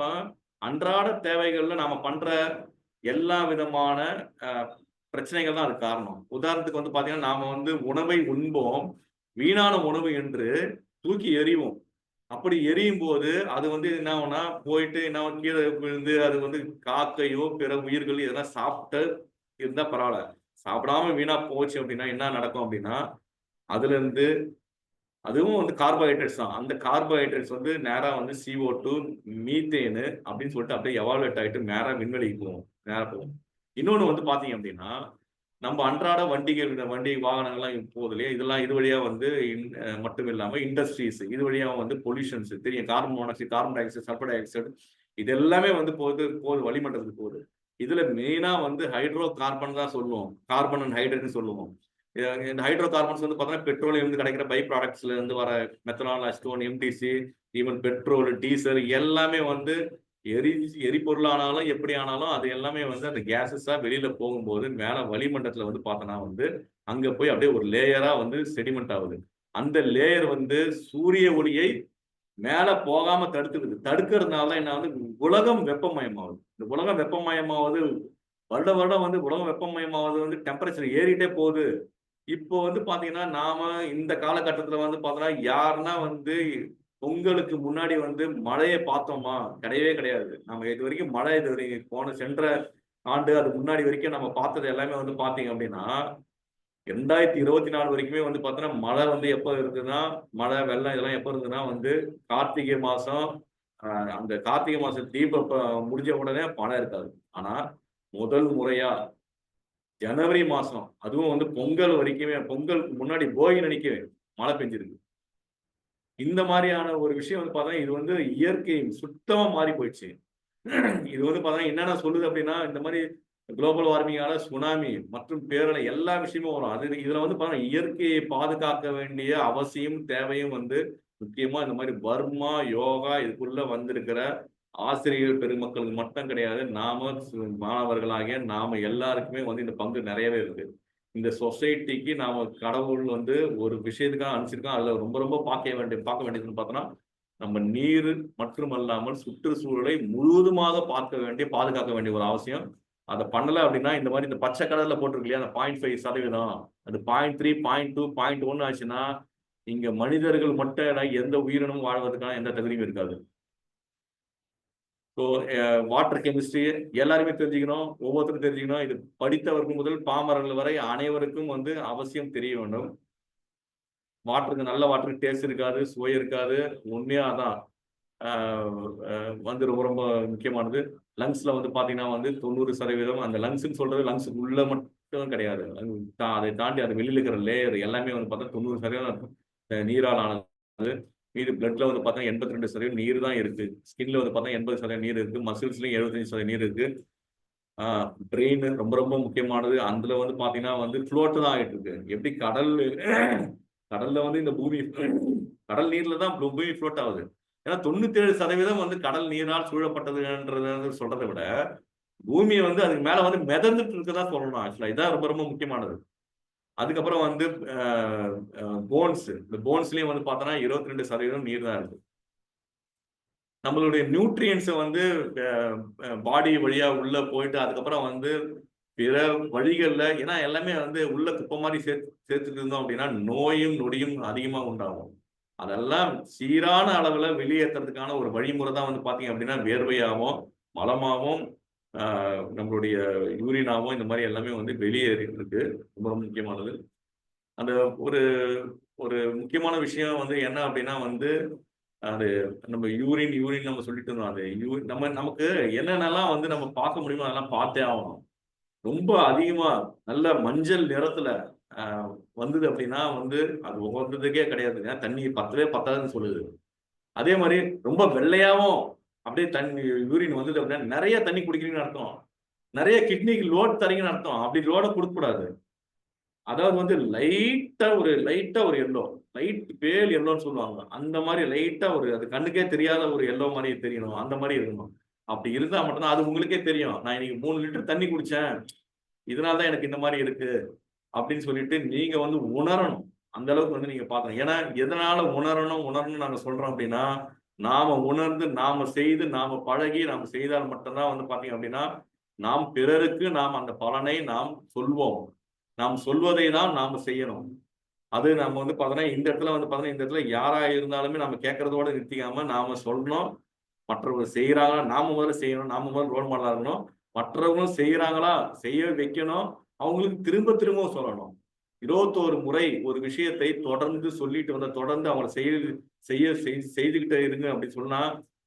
அன்றாட தேவைகள்ல நாம பண்ற எல்லா விதமான பிரச்சனைகள் தான் அதுக்கு காரணம். உதாரணத்துக்கு வந்து பாத்தீங்கன்னா, நாம வந்து உணவை உண்போம், வீணான உணவு என்று தூக்கி எறிவோம். அப்படி எரியும் போது அது வந்து என்ன ஆகும்னா போயிட்டு என்ன கீழே விழுந்து அது வந்து காக்கையோ பிற உயிர்கள் இதெல்லாம் சாப்பிட்டு இருந்தா பரவாயில்ல. சாப்பிடாம வீணா போச்சு அப்படின்னா என்ன நடக்கும் அப்படின்னா, அதுல இருந்து அதுவும் வந்து கார்போஹைட்ரேட்ஸ் தான். அந்த கார்போஹைட்ரேட்ஸ் வந்து நேரா வந்து CO2, மீத்தேனு அப்படின்னு சொல்லிட்டு அப்படியே எவாலுவேட் ஆயிட்டு நேரா விண்வெளிக்கு போகும். நேரா போகும். இன்னொன்னு வந்து பார்த்தீங்க அப்படின்னா, நம்ம அன்றாட வண்டிகள் வண்டி வாகனங்கள்லாம் போகுது இல்லையா? இதெல்லாம் இது வழியா வந்து மட்டும் இல்லாம இண்டஸ்ட்ரீஸ் இது வழியா வந்து பொல்யூஷன்ஸ் தெரியும். Carbon monoxide, carbon di oxide, sulphur di oxide இது எல்லாமே வந்து போகுது வளிமண்டலத்துக்கு போகுது. இதுல மெயினா வந்து ஹைட்ரோ கார்பன் தான் சொல்லுவோம். கார்பன் அண்ட் ஹைட்ரஜன் சொல்லுவோம். இந்த ஹைட்ரோ கார்பன்ஸ் வந்து பார்த்தீங்கன்னா பெட்ரோலியம் இருந்து கிடைக்கிற பை ப்ராடக்ட்ஸ்ல இருந்து வர methanol, acetone, MTC, even petrol, diesel எல்லாமே வந்து எரிபொருளானாலும் எப்படி ஆனாலும் அது எல்லாமே வந்து அந்த கேஸஸா வெளியில போகும்போது மேல வளிமண்டலத்துல வந்து பார்த்தோன்னா வந்து அங்க போய் அப்படியே ஒரு லேயரா வந்து செடிமெண்ட் ஆகுது. அந்த லேயர் வந்து சூரிய ஒளியை மேல போகாம தடுத்துக்குது. தடுக்கிறதுனால தான் என்ன வந்து உலகம் வெப்பமயமாகுது. இந்த உலகம் வெப்பமயமாவது வருட வருடம் வந்து உலகம் வெப்பமயமாவது வந்து டெம்பரேச்சர் ஏறிட்டே போகுது. இப்போ வந்து பாத்தீங்கன்னா, நாம இந்த காலகட்டத்துல வந்து பார்த்தோம்னா, யாருன்னா வந்து பொங்கலுக்கு முன்னாடி வந்து மழைய பார்த்தோமா? கிடையவே கிடையாது. நம்ம இதுவரைக்கும் மழை இதுவரைக்கும் சென்ற ஆண்டு அதுக்கு முன்னாடி வரைக்கும் நம்ம பார்த்தது எல்லாமே வந்து பார்த்தீங்க அப்படின்னா, 2024 வரைக்குமே வந்து பார்த்தோன்னா, மழை வந்து எப்ப இருக்குதுன்னா, மழை, வெள்ளம் இதெல்லாம் எப்ப இருந்ததுன்னா வந்து கார்த்திகை மாசம், அ அந்த கார்த்திகை மாசம் தீபம் முடிஞ்ச உடனே மழை இருக்காது. ஆனா, முதல் முறையா ஜனவரி மாசம். அதுவும் வந்து பொங்கல் வரைக்குமே பொங்கலுக்கு முன்னாடி போகி அன்னைக்கு மழை பெஞ்சிருக்கு. இந்த மாரியான ஒரு விஷயம் வந்து பார்த்தீங்கன்னா, இது வந்து இயற்கை சுத்தமா மாறி போயிடுச்சு. இது வந்து பார்த்தீங்கன்னா, என்னென்ன சொல்லுது அப்படின்னா, இந்த மாரி குளோபல் வார்மிங்கால சுனாமி மற்றும் பேரலை எல்லா விஷயமும் வரும். அது இதுல வந்து பார்த்தீங்கன்னா, இயற்கையை பாதுகாக்க வேண்டிய அவசியம், தேவையும் வந்து முக்கியமா இந்த மாரி பர்மா, யோகா இதுக்குள்ள வந்திருக்கிற ஆசிரியர்கள் பெருமக்களுக்கு மட்டும் கிடையாது. நாம மாணவர்களாகிய நாம எல்லாருக்குமே வந்து இந்த பங்கு நிறையவே இருக்கு. இந்த சொசைட்டிக்கு நாம கடவுள் வந்து ஒரு விஷயத்துக்காக அனுப்பிச்சிருக்கோம். அதுல ரொம்ப ரொம்ப பார்க்க வேண்டியதுன்னு பார்த்தோம்னா, நம்ம நீர் மட்டுமல்லாமல் சுற்றுச்சூழலை முழுவதுமாக பாதுகாக்க வேண்டிய ஒரு அவசியம். அத பண்ணல அப்படின்னா, இந்த மாரி இந்த பச்சை கலர்ல போட்டிருக்கு இல்லையா? அந்த 0.5% அது 0.3, 0.2, 0.1 ஆச்சுன்னா, இங்க மனிதர்கள் மட்டும் இல்ல, எந்த உயிரினமும் வாழ்வதற்கான எந்த தகுதியும் இருக்காது. ஸோ வாட்டர் கெமிஸ்ட்ரி எல்லாருமே தெரிஞ்சுக்கணும். ஒவ்வொருத்தரும் தெரிஞ்சுக்கணும். இது படித்தவர்கள் முதல் பாமரர்கள் வரை அனைவருக்கும் வந்து அவசியம் தெரிய வேண்டும். வாட்டருக்கு நல்ல வாட்டருக்கு டேஸ்ட் இருக்காது, சுவை இருக்காது. உண்மையா அதான். அ அ வந்து ரொம்ப ரொம்ப முக்கியமானது. லங்ஸ்ல வந்து பார்த்தீங்கன்னா வந்து 90% அந்த லங்ஸ்ன்னு சொல்றது லங்ஸ்க்கு உள்ள மட்டும் கிடையாது. அதை தாண்டி அது வெளியில இருக்கிற லேயர் எல்லாமே வந்து பார்த்தா 90% நீரால் ஆனது. மீதி பிளட்ல வந்து பார்த்தா 82% நீர் தான் இருக்கு. ஸ்கின்ல வந்து பார்த்தா 80% நீர் இருக்கு. மசில்ஸ்லயும் 75% நீர் இருக்கு. ஆ பிரெயின் ரொம்ப ரொம்ப முக்கியமானது. அதுல வந்து பார்த்தீங்கன்னா வந்து ஃப்ளோட் தான் ஆயிட்டு இருக்கு. எப்படி கடல்ல வந்து இந்த பூமி கடல் நீர்ல தான் பூமி ஃப்ளோட் ஆகுது. ஏன்னா 97% வந்து கடல் நீரால் சூழப்பட்டதுன்றத சொல்றத விட, பூமிய வந்து அதுக்கு மேல வந்து மிதந்துட்டு இருக்கதா சொல்லணும் ஆக்சுவலா. இதான் ரொம்ப ரொம்ப முக்கியமானது. அதுக்கப்புறம் வந்து அ அ போன்ஸ். இந்த போன்ஸ்லயும் வந்து பார்த்தோம்னா 22% நீர் தான் இருக்கு. நம்மளுடைய நியூட்ரியன்ட்ஸ வந்து அ அ பாடி வழியா உள்ள போயிட்டு, அதுக்கப்புறம் வந்து பிற வழிகள்ல ஏன்னா எல்லாமே வந்து உள்ள குப்பை மாரி சேர்த்துட்டு இருந்தோம் அப்படின்னா, நோயும், நொடியும் அதிகமா உண்டாகும். அதெல்லாம் சீரான அளவுல வெளியேத்துறதுக்கான ஒரு வழிமுறை தான் வந்து பார்த்தீங்க அப்படின்னா, வேர்வையாவும், மலமாவும், ஆ நம்மளுடைய யூரினாவும் இந்த மாரி எல்லாமே வந்து வெளியேறிட்டு இருக்கு. ரொம்ப ரொம்ப முக்கியமானது. அந்த ஒரு ஒரு முக்கியமான விஷயம் வந்து என்ன அப்படின்னா வந்து, அது நம்ம யூரின் நம்ம சொல்லிட்டு இருந்தோம். அது நமக்கு என்னென்னலாம் வந்து நம்ம பார்க்க முடியுமோ அதெல்லாம் பார்த்தே ஆகணும். ரொம்ப அதிகமா நல்ல மஞ்சள் நிறத்துல அ வந்தது அப்படின்னா வந்து, அது உகந்ததுக்கே கிடையாதுங்க. தண்ணி பத்தவே பத்தாதுன்னு சொல்லுது. அதே மாரி ரொம்ப வெள்ளையாவும் அப்படியே யூரின் வந்தது அப்படின்னா, நெறைய தண்ணி குடிக்கிறீங்கன்னு அர்த்தம். நெறைய கிட்னிக்கு லோட் தர்றீங்கன்னு அர்த்தம். அப்படி லோட குடுக்கக்கூடாது. அதாவது வந்து லைட்டா ஒரு எல்லோ. பேல் எல்லோன்னு சொல்லுவாங்க. அந்த மாரி லைட்டா அது கண்ணுக்கே தெரியாத ஒரு எல்லோ மாரி தெரியணும். அந்த மாரி இருக்கணும். அப்படி இருந்தா மட்டும் தான் அது உங்களுக்கே தெரியும். நான் இன்னைக்கு 3 லிட்டர் தண்ணி குடிச்சேன். இதனால தான் எனக்கு இந்த மாரி இருக்கு. அப்படின்னு சொல்லிட்டு நீங்க வந்து உணரணும். அந்த அளவுக்கு வந்து நீங்க பார்க்கணும். ஏன்னா, எதனால உணரணும்னு நாங்க சொல்றோம் அப்படின்னா, நாம உணர்ந்து, நாம செய்து, நாம பழகி, நாம செய்தால் மட்டும் தான் வந்து பார்த்தீங்க அப்படின்னா, நாம் பிறருக்கு நாம் அந்த பலனை நாம் சொல்வோம். நாம் சொல்வதை தான் நாம் செய்யணும். அது நம்ம வந்து பார்த்தோன்னா இந்த இடத்துல வந்து பார்த்தோன்னா இந்த இடத்துல யாரா இருந்தாலுமே நம்ம கேட்கறதோட நிறுத்திக்காம நாம சொல்லணும். மற்றவங்க செய்யறாங்களா, நாம முதல்ல செய்யணும். நாம முதல்ல ரோல் மாடலா இருக்கணும். மற்றவங்களும் செய்யறாங்களா, செய்ய வைக்கணும். அவங்களுக்கு திரும்ப திரும்ப சொல்லணும். 21 முறை ஒரு விஷயத்தை தொடர்ந்து சொல்லிட்டு வந்த தொடர்ந்து அவங்க செய்துகிட்டே இருங்க அப்படின்னு சொன்னா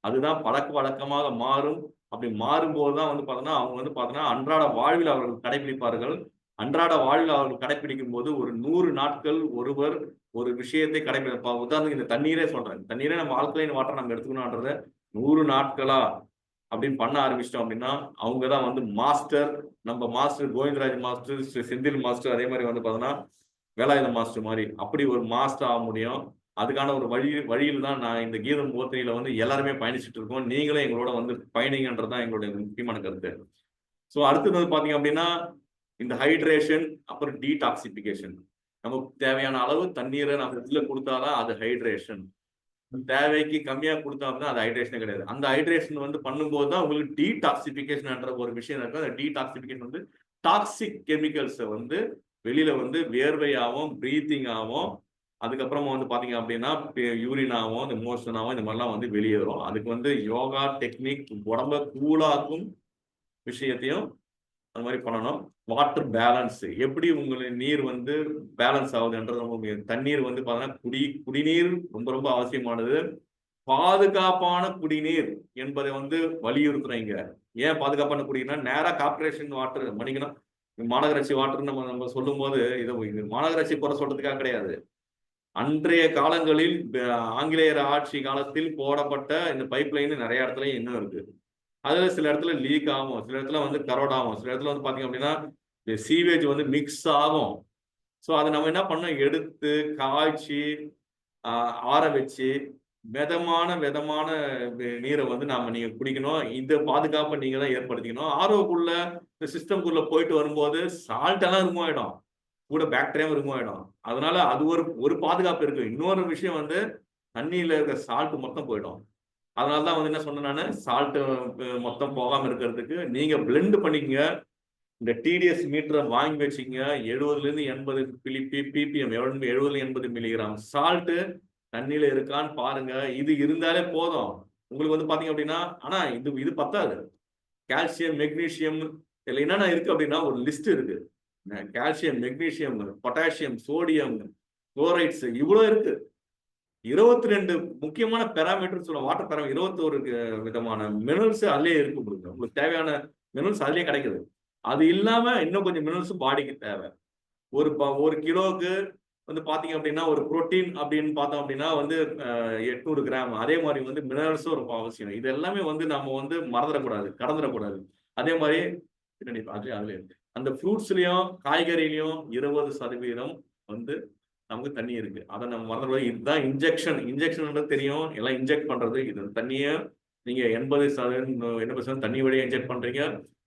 அதுதான் பழக்க வழக்கமாக மாறும். அப்படி மாறும்போது தான் வந்து பார்த்தோன்னா அவங்க வந்து பார்த்தோன்னா அன்றாட வாழ்வில் அவர்கள் கடைபிடிப்பார்கள். அன்றாட வாழ்வில் அவர்கள் கடைபிடிக்கும் போது ஒரு 100 நாட்கள் ஒருவர் ஒரு விஷயத்தை கடைபிடிப்பா. உதாரணத்துக்கு இந்த தண்ணீரே சொல்றேன். தண்ணீரே நம்ம ஆல்கலைன் வாட்டர் நம்ம எடுத்துக்கணும்ன்றத 100 நாட்களா அப்படின்னு பண்ண ஆரம்பிச்சிட்டோம் அப்படின்னா அவங்க தான் வந்து மாஸ்டர். நம்ம master Govindaraj master, Senthil master, அதே மாதிரி வந்து பார்த்தோன்னா வேலாயுதம் மாஸ்டர் மாதிரி அப்படி ஒரு மாஸ்டர் ஆக முடியும். அதுக்கான ஒரு வழியில் தான் நான் இந்த கீதம் போத்தனையில வந்து எல்லாருமே பயணிச்சுட்டு இருக்கோம். நீங்களும் எங்களோட வந்து பயணிங்கன்றதுதான் எங்களுடைய முக்கியமான கருத்து. ஸோ அடுத்தது வந்து பார்த்தீங்க அப்படின்னா இந்த ஹைட்ரேஷன், அப்புறம் டீடாக்சிபிகேஷன். நமக்கு தேவையான அளவு தண்ணீரை நம்ம உள்ள கொடுத்தாதான் அது ஹைட்ரேஷன். தேவைக்கு கம்மியா கொடுத்தா அப்படின்னா அது ஹைட்ரேஷனே கிடையாது. அந்த ஹைட்ரேஷன் வந்து பண்ணும்போது தான் உங்களுக்கு டீடாக்சிபிகேஷன்ன்ற ஒரு விஷயம் இருக்கு. அந்த டீடாக்சிபிகேஷன் வந்து டாக்ஸிக் கெமிக்கல்ஸை வந்து வெளியில வந்து வேர்வையாகவும் பிரீத்திங் ஆகும். அதுக்கப்புறமா வந்து பாத்தீங்க அப்படின்னா யூரினாவும் இந்த மோஷனாவும் இந்த மாதிரிலாம் வந்து வெளியேறும். அதுக்கு வந்து யோகா டெக்னிக் உடம்ப கூலாக்கும் விஷயத்தையும் அந்த மாதிரி பண்ணணும். வாட்டர் பேலன்ஸ் எப்படி உங்களுக்கு நீர் வந்து பேலன்ஸ் ஆகுதுன்றது ரொம்ப முக்கியம். தண்ணீர் வந்து பார்த்தீங்கன்னா குடிநீர் ரொம்ப ரொம்ப அவசியமானது. பாதுகாப்பான குடிநீர் என்பதை வந்து வலியுறுத்துறீங்க. ஏன் பாதுகாப்பான குடிநீர்னா நேரா கார்பரேஷன் வாட்டர் மணிக்கணும் மாநகராட்சி வாட்டர் நம்ம சொல்லும் போது இது மாநகராட்சி குறை சொல்றதுக்காக கிடையாது. அன்றைய காலங்களில் ஆங்கிலேயர் ஆட்சி காலத்தில் போடப்பட்ட இந்த பைப் லைன் நிறைய இடத்துல இன்னும் இருக்கு. அதுல சில இடத்துல லீக் ஆகும், சில இடத்துல வந்து கரோட் ஆகும், சில இடத்துல வந்து பாத்தீங்க அப்படின்னா சீவேஜ் வந்து மிக்ஸ் ஆகும். ஸோ அதை நம்ம என்ன பண்ணோம், எடுத்து காய்ச்சி ஆற வச்சு விதமான நீரை வந்து நீங்க குடிக்கணும். இந்த பாதுகாப்பை நீங்க தான் ஏற்படுத்திக்கணும். ஆர்ஓக்குள்ள இந்த சிஸ்டம்குள்ள போயிட்டு வரும்போது சால்ட் எல்லாம் ரிமூவ் ஆயிடும், கூட பாக்டீரியாவும் ரிமூவ் ஆயிடும். அதனால அது ஒரு பாதுகாப்பு இருக்கு. இன்னொரு விஷயம் வந்து தண்ணியில இருக்க சால்ட் மொத்தம் போயிடும். அதனாலதான் வந்து என்ன சொன்னேன் நானு, சால்ட் மொத்தம் போகாம இருக்கிறதுக்கு நீங்க பிளெண்ட் பண்ணிக்கங்க. இந்த டிடிஎஸ் மீட்டரை வாங்கி வச்சுங்க. 70 to 80 ppm 70 to 80 milligram salt தண்ணியில இருக்கான்னு பாருங்க. இது இருந்தாலே போதும் உங்களுக்கு வந்து பாத்தீங்க அப்படின்னா. ஆனா இது பத்தாது. கால்சியம், மெக்னீசியம் இதுல என்னென்ன இருக்கு அப்படின்னா ஒரு லிஸ்ட் இருக்கு. Calcium, magnesium, potassium, sodium, chlorides இவ்வளவு இருக்கு. 22 முக்கியமான பெராமீட்டர் சொல்ல வாட்டர் பெராமீட்டர் 21 விதமான மினரல்ஸ் அதுலயே இருக்கு. உங்களுக்கு தேவையான மினரல்ஸ் அதுலயே கிடைக்குது. அது இல்லாம இன்னும் கொஞ்சம் மினரல்ஸ் பாடிக்கு தேவை. ஒரு கிலோவுக்கு வந்து பாத்தீங்க அப்படின்னா ஒரு புரோட்டீன் அப்படின்னு பார்த்தோம் அப்படின்னா வந்து 800 கிராம். அதே மாதிரி வந்து மினரல்ஸும் ரொம்ப அவசியம். இது எல்லாமே வந்து நம்ம வந்து மறந்துடக்கூடாது, கடந்துடக்கூடாது. அதே மாதிரி அதுல அந்த ஃப்ரூட்ஸ்லயும் காய்கறிலையும் 20% வந்து நமக்கு தண்ணி இருக்கு. அதை நம்ம மறந்துடுவோம். இதுதான் இன்ஜெக்ஷன்ன்றது தெரியும். எல்லாம் இன்ஜெக்ட் பண்றது. இது தண்ணியை நீங்க 80% தண்ணி வழியா இன்ஜெக்ட் பண்றீங்க.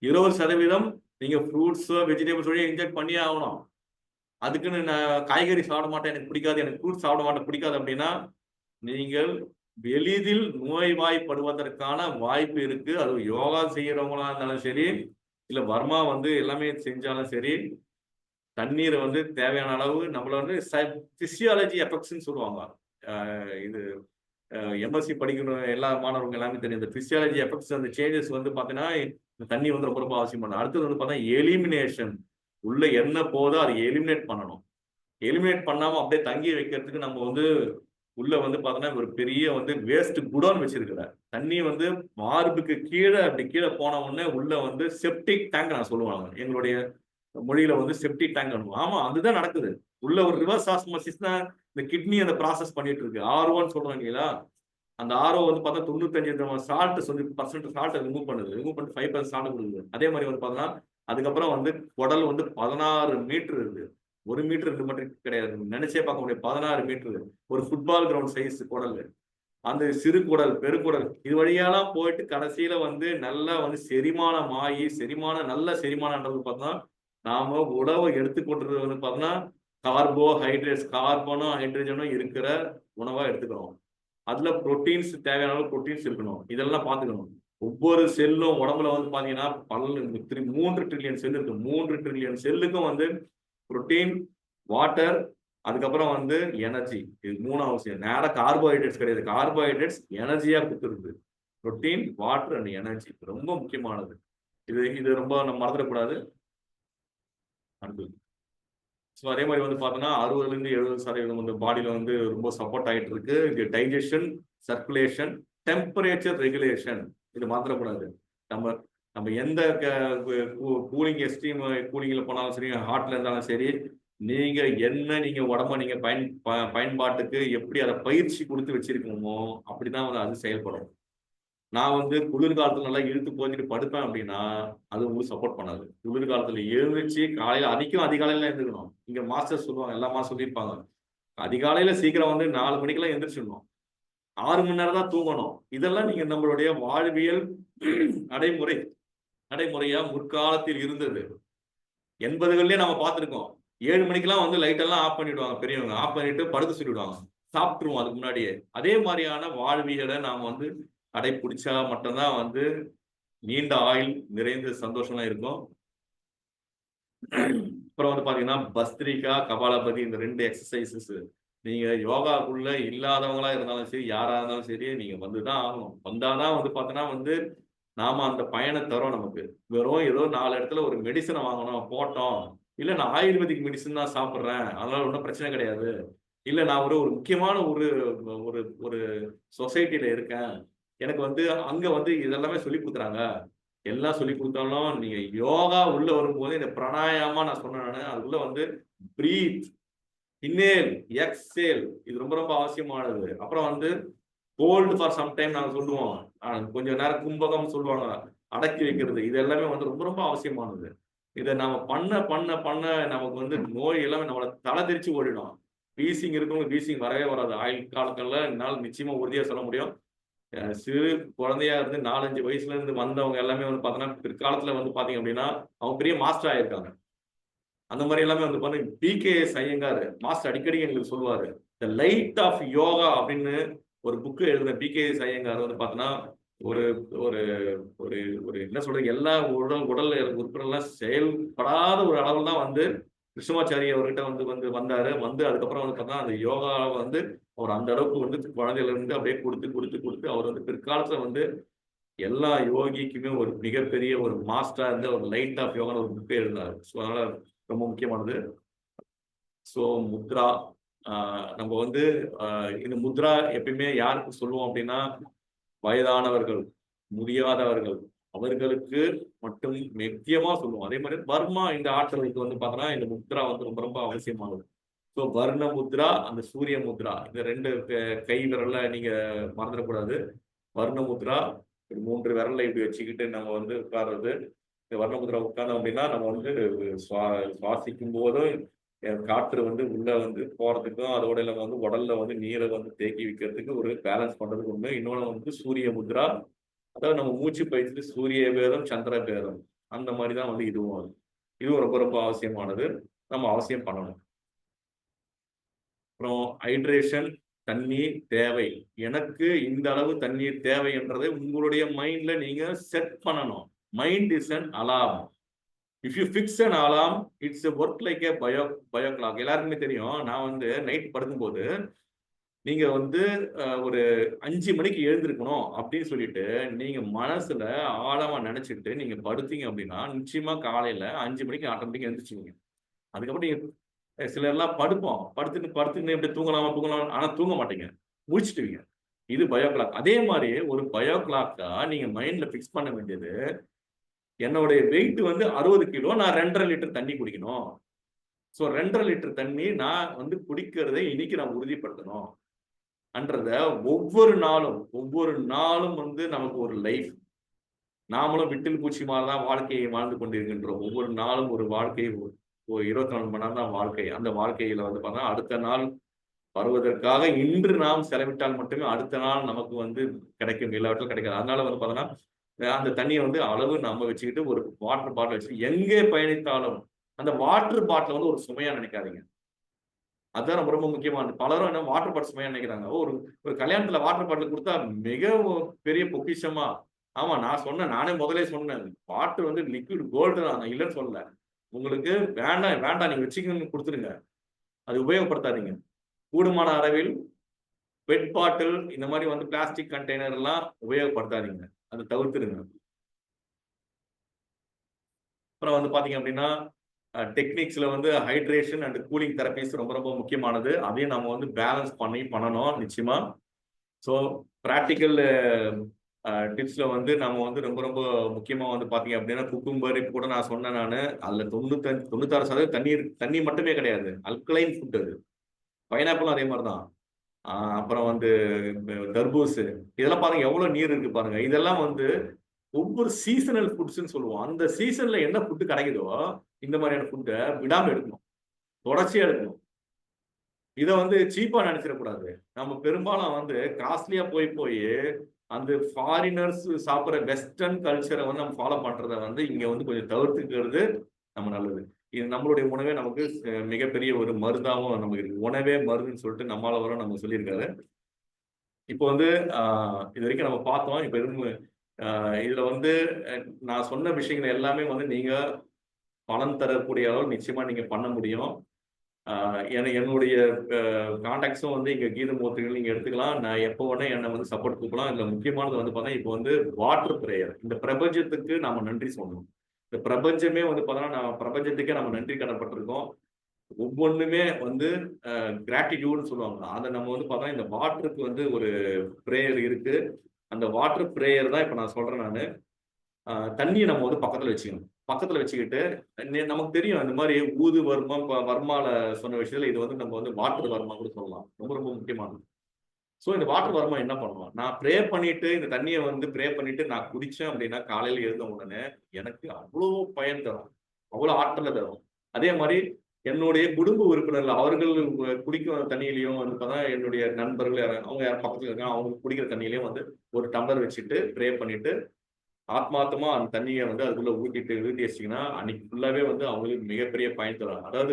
20% நீங்க ஃப்ரூட்ஸோ வெஜிடபிள்ஸ் வழியா இன்ஜெக்ட் பண்ணியே ஆகணும். அதுக்குன்னு நான் காய்கறி சாப்பிட மாட்டேன், எனக்கு பிடிக்காது, எனக்கு ஃப்ரூட்ஸ் சாப்பிட மாட்டேன் பிடிக்காது அப்படின்னா நீங்கள் எளிதில் நோய்வாய்ப்படுவதற்கான வாய்ப்பு இருக்கு. அது யோகா செய்யறவங்களா இருந்தாலும் சரி, இல்ல வர்மா வந்து எல்லாமே செஞ்சாலும் சரி, தண்ணீரை வந்து தேவையான அளவு நம்மள வந்து பிசியாலஜி எஃபெக்ட்ஸ்ன்னு சொல்லுவாங்க. இது எம்எஸ்சி படிக்கிற எல்லா மாணவர்கள் எல்லாமே தெரியும். இந்த பிசியாலஜி எஃபெக்ட்ஸ் அந்த சேஞ்சஸ் வந்து பார்த்தீங்கன்னா இந்த தண்ணி வந்து ரொம்ப ரொம்ப அவசியமான. அடுத்தது வந்து பார்த்தீங்கன்னா எலிமினேஷன். உள்ள என்ன போதோ அதை எலிமினேட் பண்ணணும். எலிமினேட் பண்ணாம அப்படியே தங்கி வைக்கிறதுக்கு நம்ம வந்து உள்ள வந்து பார்த்தோன்னா ஒரு பெரிய வந்து வேஸ்ட் குடோன் வச்சிருக்கிற தண்ணி வந்து மார்புக்கு கீழே அப்படி கீழே போன உடனே உள்ள வந்து செப்டிக் டேங்க் நான் சொல்லுவாங்க. எங்களுடைய மொழியில வந்து செப்டிக் டேங்க் அனுப்பும். ஆமா அதுதான் நடக்குது. உள்ள ஒரு ரிவர்ஸ் ஆஸ்மோசிஸ் தான் இந்த கிட்னி அந்த ப்ராசஸ் பண்ணிட்டு இருக்கு. ஆர்ஓன்னு சொல்றாங்க இல்லையா, அந்த ஆர்ஓ வந்து பார்த்தா 95% சால்ட் ரிமூவ் பண்ணுது. ரிமூவ் பண்ணி 5% சால்ட் கொடுக்குது. அதே மாதிரி வந்து பார்த்தோன்னா அதுக்கப்புறம் வந்து குடல் வந்து 16 மீட்டர் இருக்கு. 1 மீட்டர் 2 மீட்டர் கிடையாது. நினைச்சே பார்க்க முடியாது. 16 மீட்டர். ஒரு ஃபுட்பால் கிரவுண்ட் சைஸ் குடல். அந்த சிறு குடல், பெருக்குடல் இது வழியெல்லாம் போயிட்டு கடைசியில வந்து நல்லா வந்து செரிமானம் ஆகி நல்ல செரிமானம்ன்றது பார்த்தோம்னா நாம உணவை எடுத்துக்கொண்டது வந்து பார்த்தோம்னா கார்போஹைட்ரேட்ஸ், கார்பனும் ஹைட்ரஜனும் இருக்கிற உணவா எடுத்துக்கிறோம். அதுல புரோட்டீன்ஸ் தேவையான அளவு புரோட்டீன்ஸ் இருக்கணும். இதெல்லாம் பார்த்துக்கணும். ஒவ்வொரு செல்லும் உடம்புல வந்து பாத்தீங்கன்னா 3 ட்ரில்லியன் செல் இருக்கு. 3 ட்ரில்லியன் செல்லுக்கும் வந்து புரோட்டீன், வாட்டர், அதுக்கப்புறம் வந்து எனர்ஜி. இது 3 அவசியம். நேரா கார்போஹைட்ரேட்ஸ் கிடையாது. கார்போஹைட்ரேட்ஸ் எனர்ஜியா கொடுத்துருது. புரோட்டீன், வாட்டர் அண்ட் எனர்ஜி ரொம்ப முக்கியமானது. இது ரொம்ப நம்ம மறந்துடக்கூடாது. அடுத்தது. ஸோ அதே மாதிரி வந்து பார்த்தோன்னா 60லேருந்து 70% வந்து பாடியில் வந்து ரொம்ப சப்போர்ட் ஆகிட்டு இருக்கு. இது டைஜஷன், சர்க்குலேஷன், டெம்பரேச்சர் ரெகுலேஷன். இது மாத்திரக்கூடாது. நம்ம நம்ம எந்த கூலிங் எக்ஸ்ட்ரீம் கூலிங்கில் போனாலும் சரி, ஹாட்ல இருந்தாலும் சரி, நீங்க உடம்ப நீங்க பயன்பாட்டுக்கு எப்படி அதை பயிற்சி கொடுத்து வச்சிருக்கணுமோ அப்படிதான் வந்து அது செயல்படும். நான் வந்து குளிர்காலத்துல நல்லா இழுத்து போத்திட்டு படுப்பேன் அப்படின்னா அது உங்களுக்கு சப்போர்ட் பண்ணாது. குளிர்காலத்துல எழுந்திரிச்சு காலையில அதிகாலையில எழுந்துக்கணும். இங்க மாஸ்டர் சொல்லுவாங்க, எல்லா மாஸ்டர் சொல்லியிருப்பாங்க, அதிகாலையில சீக்கிரம் வந்து 4 மணிக்கெல்லாம் எந்திரிச்சிடணும், 6 மணி நேரம் தான் தூங்கணும். இதெல்லாம் நீங்க நம்மளுடைய வாழ்வியல் நடைமுறையா முற்காலத்தில் இருந்தது. 80களிலே நம்ம பார்த்திருக்கோம். 7 மணிக்கெல்லாம் வந்து லைட் எல்லாம் ஆஃப் பண்ணிடுவாங்க, பெரியவங்க ஆஃப் பண்ணிட்டு படுக்க சொல்லிடுவாங்க, சாப்பிட்டுருவோம் அதுக்கு முன்னாடியே. அதே மாதிரியான வாழ்வியலை நாம வந்து கடைபிடிச்சா மட்டும்தான் வந்து நீண்ட ஆயுள் நிறைந்த சந்தோஷமா இருக்கும். அப்புறம் வந்து பாத்தீங்கன்னா பஸ்திரிகா, கபாலபதி, இந்த 2 எக்ஸசைசஸ் நீங்க யோகாக்குள்ள இல்லாதவங்களா இருந்தாலும் சரி, யாரா இருந்தாலும் சரி, நீங்க வந்துதான் ஆகணும். வந்தாதான் வந்து பாத்தீங்கன்னா வந்து நாம அந்த பயனை தரோம். நமக்கு வெறும் ஏதோ 4 இடத்துல ஒரு மெடிசனை வாங்கணும் போட்டோம், இல்ல நான் ஆயுர்வேதிக் மெடிசன் தான் சாப்பிடுறேன் அதனால ஒன்றும் பிரச்சனை கிடையாது, இல்ல நான் ஒரு முக்கியமான ஒரு ஒரு ஒரு சொசைட்டில இருக்கேன், எனக்கு வந்து அங்க வந்து இதெல்லாமே சொல்லி கொடுக்குறாங்க, எல்லாம் சொல்லி கொடுத்தாலும் நீங்க யோகா உள்ள வரும்போது இந்த பிராணாயாமா நான் சொன்னேன், அதுக்குள்ள வந்து பிரீத், இன்னேல், எக்ஸேல், இது ரொம்ப ரொம்ப அவசியமானது. அப்புறம் வந்து ஹோல்ட் ஃபார் சம் டைம் நாங்க சொல்லுவோம், கொஞ்ச நேரம் கும்பகம் சொல்லுவாங்க, அடக்கி வைக்கிறது, இது எல்லாமே வந்து ரொம்ப ரொம்ப அவசியமானது. இதை நாம பண்ண பண்ண பண்ண நமக்கு வந்து நோய் எல்லாமே நம்மளை தலை தெரிச்சு ஓடிடும். வீசிங் இருக்கவங்க வீசிங் வரவே வராது. ஆயுள் காலத்துல என்னால் நிச்சயமா உறுதியா சொல்ல முடியும். சிறு குழந்தையா இருந்து 4-5 வயசுல இருந்து வந்தவங்க எல்லாமே வந்து பாத்தீங்கன்னா பிற்காலத்துல வந்து பாத்தீங்க அப்படின்னா அவங்க பெரிய மாஸ்டர் ஆயிருக்காங்க. அந்த மாதிரி எல்லாமே வந்து பாத்தீங்கன்னா PKS ஐயங்கார் மாஸ்டர் அடிக்கடி எங்களுக்கு சொல்லுவாரு, த லைட் ஆஃப் யோகா அப்படின்னு ஒரு புக்கு எழுதின PKS ஐயங்கார் வந்து பாத்தீங்கன்னா ஒரு ஒரு ஒரு ஒரு என்ன சொல்றது, எல்லா உடல் உறுப்பினர்லாம் செயல்படாத ஒரு அளவில் தான் வந்து கிருஷ்ணமாச்சாரி அவர்கிட்ட வந்து வந்து வந்தாரு. வந்து அதுக்கப்புறம் வந்து பார்த்தா அந்த யோகாவை வந்து அவர் அந்த அளவுக்கு வந்து குழந்தையில இருந்து அப்படியே கொடுத்து கொடுத்து கொடுத்து அவர் வந்து பிற்காலத்துல வந்து எல்லா யோகிக்குமே ஒரு மிகப்பெரிய ஒரு மாஸ்டரா இருந்து ஒரு லைட் ஆஃப் யோகான்னு ஒரு புக்கே எழுதினாரு. ஸோ அதனால ரொம்ப முக்கியமானது. ஸோ முத்ரா, நம்ம வந்து இந்த முத்ரா எப்பயுமே யாருக்கு சொல்லுவோம் அப்படின்னா வயதானவர்கள், முடியாதவர்கள், அவர்களுக்கு மட்டும் முக்கியமா சொல்லுவோம். அதே மாதிரி வர்மா இந்த ஆற்றலுக்கு வந்து பார்த்தோன்னா இந்த முத்ரா வந்து ரொம்ப ரொம்ப அவசியமானது. ஸோ வர்ண முத்ரா, அந்த சூரிய முத்ரா, இந்த 2 கை விரல்ல நீங்க மறந்துடக்கூடாது. வர்ண முத்ரா 3 விரல்ல இப்படி வச்சுக்கிட்டு நம்ம வந்து உட்கார்றது. இந்த வர்ண முத்ரா உட்கார்ந்தோம் அப்படின்னா நம்ம வந்து சுவாசிக்கும் போதும் காற்று வந்து உள்ள வந்து போறதுக்கும், அதோட இல்லாம வந்து உடல்ல வந்து நீரை வந்து தேக்கி வைக்கிறதுக்கு ஒரு பேலன்ஸ் பண்றதுக்கு ஒண்ணு. இன்னொன்னு வந்து சூரிய முத்ரா, அதாவது நம்ம மூச்சு பயிற்சி சூரிய பேதம், சந்திர பேதம், அந்த மாதிரி தான் வந்து இதுவும் ரொம்ப ரொம்ப அவசியமானது, நம்ம அவசியம் பண்ணணும். அப்புறம் ஹைட்ரேஷன், தண்ணீர் தேவை, எனக்கு இந்த அளவு தண்ணீர் தேவை என்றதை உங்களுடைய மைண்ட்ல நீங்க செட் பண்ணணும். Mind is an alarm. If you fix an alarm it's work like A bio clock. எல்லாருக்குமே தெரியும். நான் வந்து நைட் படுக்கும்போது நீங்க வந்து ஒரு 5 மணிக்கு எழுந்திருக்கணும் அப்படின்னு சொல்லிட்டு நீங்க மனசுல ஆழமா நினைச்சிட்டு நீங்க படுத்தீங்க அப்படின்னா நிச்சயமா காலையில 5 மணிக்கு ஆட்டோமேட்டிக்கா எழுந்திரிச்சுவீங்க. அதுக்கப்புறம் நீங்க சிலர்லாம் படுப்போம், படுத்துன்னு எப்படி தூங்கலாம், ஆனா தூங்க மாட்டீங்க, முடிச்சிட்டுவீங்க. இது பயோ கிளாக். அதே மாதிரி ஒரு பயோ கிளாக்கா நீங்க மைண்ட்ல பிக்ஸ் பண்ண வேண்டியது, என்னுடைய வெயிட் வந்து 60 கிலோ, நான் 2.5 லிட்டர் தண்ணி குடிக்கணும். ஸோ 2.5 லிட்டர் தண்ணி நான் வந்து குடிக்கிறதை இன்னைக்கு நான் உறுதிப்படுத்தணும் அன்றத ஒவ்வொரு நாளும் வந்து நமக்கு ஒரு லைஃப். நாமளும் விட்டில் பூச்சி மாதிரிதான் வாழ்க்கையை வாழ்ந்து கொண்டிருக்கின்றோம். ஒவ்வொரு நாளும் ஒரு வாழ்க்கை, ஒரு 24 மணி நேரம் தான் வாழ்க்கை. அந்த வாழ்க்கையில வந்து பார்த்தா அடுத்த நாள் வருவதற்காக இன்று நாம் செலவிட்டால் மட்டுமே அடுத்த நாள் நமக்கு வந்து கிடைக்கும், இல்லாவற்றில் கிடைக்காது. அதனால வந்து பார்த்தோன்னா அந்த தண்ணியை வந்து அளவு நம்ம வச்சுக்கிட்டு ஒரு வாட்டர் பாட்டில் வச்சு எங்கே பயணித்தாலும் அந்த வாட்டர் பாட்டில் வந்து ஒரு சுமையா நினைக்காதீங்க. அதுதான் ரொம்ப ரொம்ப முக்கியமானது. பலரும் என்ன வாட்டர் பாட்டில் சுமையா நினைக்கிறாங்க. ஒரு கல்யாணத்துல வாட்டர் பாட்டில் கொடுத்தா மிக பெரிய பொக்கிஷமா ஆமா நான் சொன்னேன், நானே முதலே சொன்னேன். வாட்டர் வந்து லிக்விட் கோல்டு தான், நான் இல்லைன்னு சொல்லல. உங்களுக்கு வேண்டாம் வேண்டாம் நீங்க வச்சுக்கணும்னு கொடுத்துருங்க. அது உபயோகப்படுத்தாதீங்க. கூடுமான அளவில் பெட் பாட்டில் இந்த மாதிரி வந்து பிளாஸ்டிக் கண்டெய்னர் எல்லாம் உபயோகப்படுத்தாதீங்க. அதை தவிர்த்துருங்க. அப்புறம் வந்து பாத்தீங்க அப்படின்னா டெக்னிக்ஸ்ல வந்து ஹைட்ரேஷன் அண்ட் கூலிங் தெரபிஸ் ரொம்ப ரொம்ப முக்கியமானது. அதையும் நம்ம வந்து பேலன்ஸ் பண்ணணும் நிச்சயமா. ஸோ ப்ராக்டிக்கல் டிப்ஸ்ல வந்து நம்ம வந்து ரொம்ப ரொம்ப முக்கியமா வந்து பாத்தீங்க அப்படின்னா குக்கும்பர் இப்போ கூட நான் சொன்னேன். நான் அதுல 96% தண்ணி மட்டுமே கிடையாது, அல்கலைன் ஃபுட் அது. பைனாப்பிளும் அதே மாதிரி தான். அப்புறம் வந்து தர்பூசு இதெல்லாம் பாருங்க எவ்வளவு நீர் இருக்கு பாருங்க. இதெல்லாம் வந்து ஒவ்வொரு சீசனல் ஃபுட்ஸ்ன்னு சொல்லுவோம். அந்த சீசன்ல என்ன ஃபுட் கிடைக்குதோ இந்த மாதிரியான ஃபுட்டை விடாம எடுக்கணும், தொடர்ச்சியா எடுக்கணும். இதை வந்து சீப்பா நினைச்சிடக்கூடாது. நம்ம பெரும்பாலும் வந்து காஸ்ட்லியா போய் அந்த ஃபாரினர்ஸ் சாப்பிட்ற வெஸ்டர்ன் கல்ச்சரை வந்து நம்ம ஃபாலோ பண்றதை வந்து இங்க வந்து கொஞ்சம் தவிர்த்துக்கிறது நம்ம நல்லது. இது நம்மளுடைய உணவே நமக்கு மிகப்பெரிய ஒரு மருந்தாகவும் நமக்கு இருக்கு. உணவே மருந்துன்னு சொல்லிட்டு நம்மால வர நம்ம சொல்லியிருக்காரு. இப்போ வந்து இது வரைக்கும் நம்ம பார்த்தோம். இப்போ இதுல வந்து நான் சொன்ன விஷயங்கள் எல்லாமே வந்து நீங்க பலன் தரக்கூடிய அளவு நிச்சயமா நீங்க பண்ண முடியும். என்னுடைய கான்டாக்ட்ஸும் வந்து இங்க கீதமூர்த்திகள் நீங்க எடுத்துக்கலாம். நான் எப்போ வேணா என்னை வந்து சப்போர்ட் கொடுக்கலாம். இதுல முக்கியமானது வந்து பார்த்தா இப்போ வந்து வாட்டர் பிரேயர். இந்த பிரபஞ்சத்துக்கு நாம நன்றி சொல்லணும். இந்த பிரபஞ்சமே வந்து பார்த்தோம்னா பிரபஞ்சத்துக்கே நம்ம நன்றி கடன்பட்டிருக்கோம். ஒவ்வொன்றுமே வந்து கிராட்டிடியூட்னு சொல்லுவாங்க. அதை நம்ம வந்து பார்த்தா இந்த வாட்டருக்கு வந்து ஒரு பிரேயர் இருக்கு. அந்த வாட்டர் பிரேயர் தான் இப்போ நான் சொல்றேன். நான் தண்ணியை நம்ம வந்து பக்கத்துல வச்சுக்கணும். பக்கத்துல வச்சுக்கிட்டு நமக்கு தெரியும் இந்த மாதிரி ஊது வர்மம் வர்மால சொன்ன விஷயத்துல இது வந்து நம்ம வந்து வாட்டர் வர்மா கூட சொல்லலாம். ரொம்ப ரொம்ப முக்கியமானது. ஸோ இந்த வாட்டர் வர்மா என்ன பண்ணுவோம், நான் ப்ரே பண்ணிட்டு இந்த தண்ணியை வந்து ப்ரே பண்ணிட்டு நான் குடிச்சேன் அப்படின்னா காலையில எழுந்த உடனே எனக்கு அவ்வளோ பயன் தரும், அவ்வளோ ஆற்றலை தரும். அதே மாதிரி என்னுடைய குடும்ப உறுப்பினர்கள் அவர்கள் குடிக்கும் தண்ணியிலையும் வந்து பார்த்தா என்னுடைய நண்பர்கள் அவங்க யாரும் பக்கத்துல இருக்காங்க அவங்க குடிக்கிற தண்ணியிலையும் வந்து ஒரு டம்ளர் வச்சுட்டு ப்ரே பண்ணிட்டு ஆத்மார்த்தமா அந்த தண்ணியை வந்து அதுக்குள்ள ஊத்தி வச்சிங்கன்னா அன்னைக்கு ஃபுல்லாவே வந்து அவங்களுக்கு மிகப்பெரிய பயன் தரும். அதாவது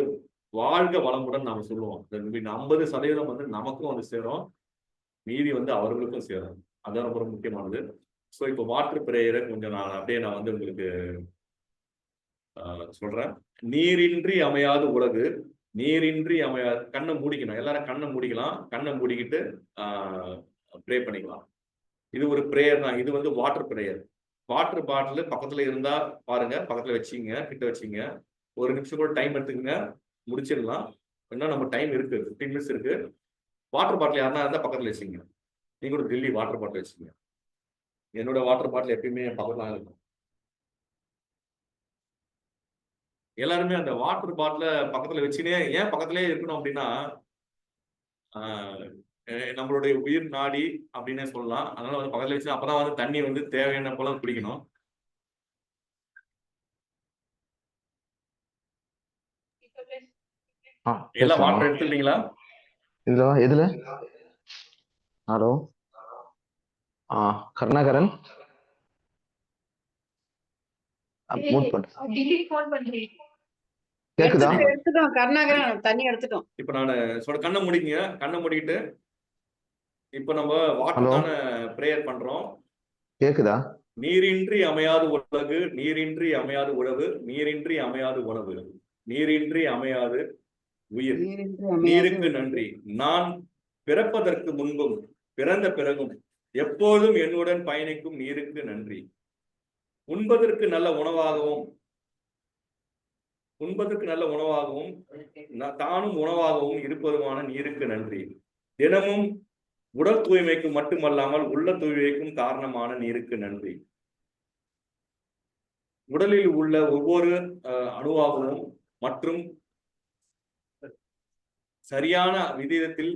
வாழ்க வளமுடன் நாம சொல்லுவோம். 50% வந்து நமக்கும் வந்து சேரும், மீதி வந்து அவர்களுக்கும் சேரும். அதான் ரொம்ப முக்கியமானது. ஸோ இப்போ வாட்டர் பிரேயரை கொஞ்சம் நான் வந்து உங்களுக்கு சொல்றேன். நீரின்றி அமையாது உலகு, நீரின்றி அமையாது. கண்ணை மூடிக்கணும், எல்லாரும் கண்ணை மூடிக்கலாம். கண்ணை மூடிக்கிட்டு ப்ரே பண்ணிக்கலாம். இது ஒரு பிரேயர் தான். இது வந்து வாட்டர் பிரேயர். வாட்டர் பாட்டில் பக்கத்துல இருந்தா பாருங்க, பக்கத்துல வச்சுங்க, கிட்ட வச்சுங்க. ஒரு நிமிஷம் கூட டைம் எடுத்துக்கங்க, முடிச்சிடலாம். இன்னும் நம்ம டைம் இருக்கு, 15 மினிட்ஸ் இருக்கு. வாட்டர் பாட்டில் யாருன்னா இருந்தா பக்கத்துல வச்சுங்க. நீங்க கூட டெல்லி வாட்டர் பாட்டில் வச்சுங்க. என்னோட வாட்டர் பாட்டில் எப்பயுமே பக்கத்துல இருக்கும். எல்லாருமே அந்த வாட்டர் பாட்டில பக்கத்துல வச்சுனே ஏன் பக்கத்துலயே இருக்கணும் அப்படின்னா நம்மளுடைய உயிர் நாடி அப்படின்னே சொல்லலாம். அதனால வந்து பக்கத்துல வச்சு அப்பதான் வந்து தண்ணி வந்து தேவையான போல குடிக்கணும். எல்லாம் வாட்டர் எடுத்துட்டீங்களா? எதுல? ஹலோ, கருணாகரன் கேக்குதா? எடுத்துட்டோம் கருணாகரன், தண்ணி எடுத்துட்டோம். இப்ப நான் சொல்ற கண்ணை முடிக்கங்க. கண்ணை மூடிட்டு இப்ப நம்ம வாட்டர் தான பிரேயர் பண்றோம். கேக்குதா? நீரின்றி அமையாது உலகு, நீரின்றி அமையாது உழவு, நீரின்றி அமையாது உணவு, நீரின்றி அமையாது உயிர், நீருக்கு நன்றி. நான் பிறப்பதற்கு முன்பும் பிறந்த பிறகும் எப்போதும் என்னுடன் பயணிக்கும் நீருக்கு நன்றி. உண்பதற்கு நல்ல உணவாகவும் தானும் உணவாகவும் இருப்பதுமான நீருக்கு நன்றி. தினமும் உடல் தூய்மைக்கு மட்டுமல்லாமல் உள்ள தூய்மைக்கும் காரணமான நீருக்கு நன்றி. உடலில் உள்ள ஒவ்வொரு அணுவாகவும் மற்றும் சரியான விகிதத்தில்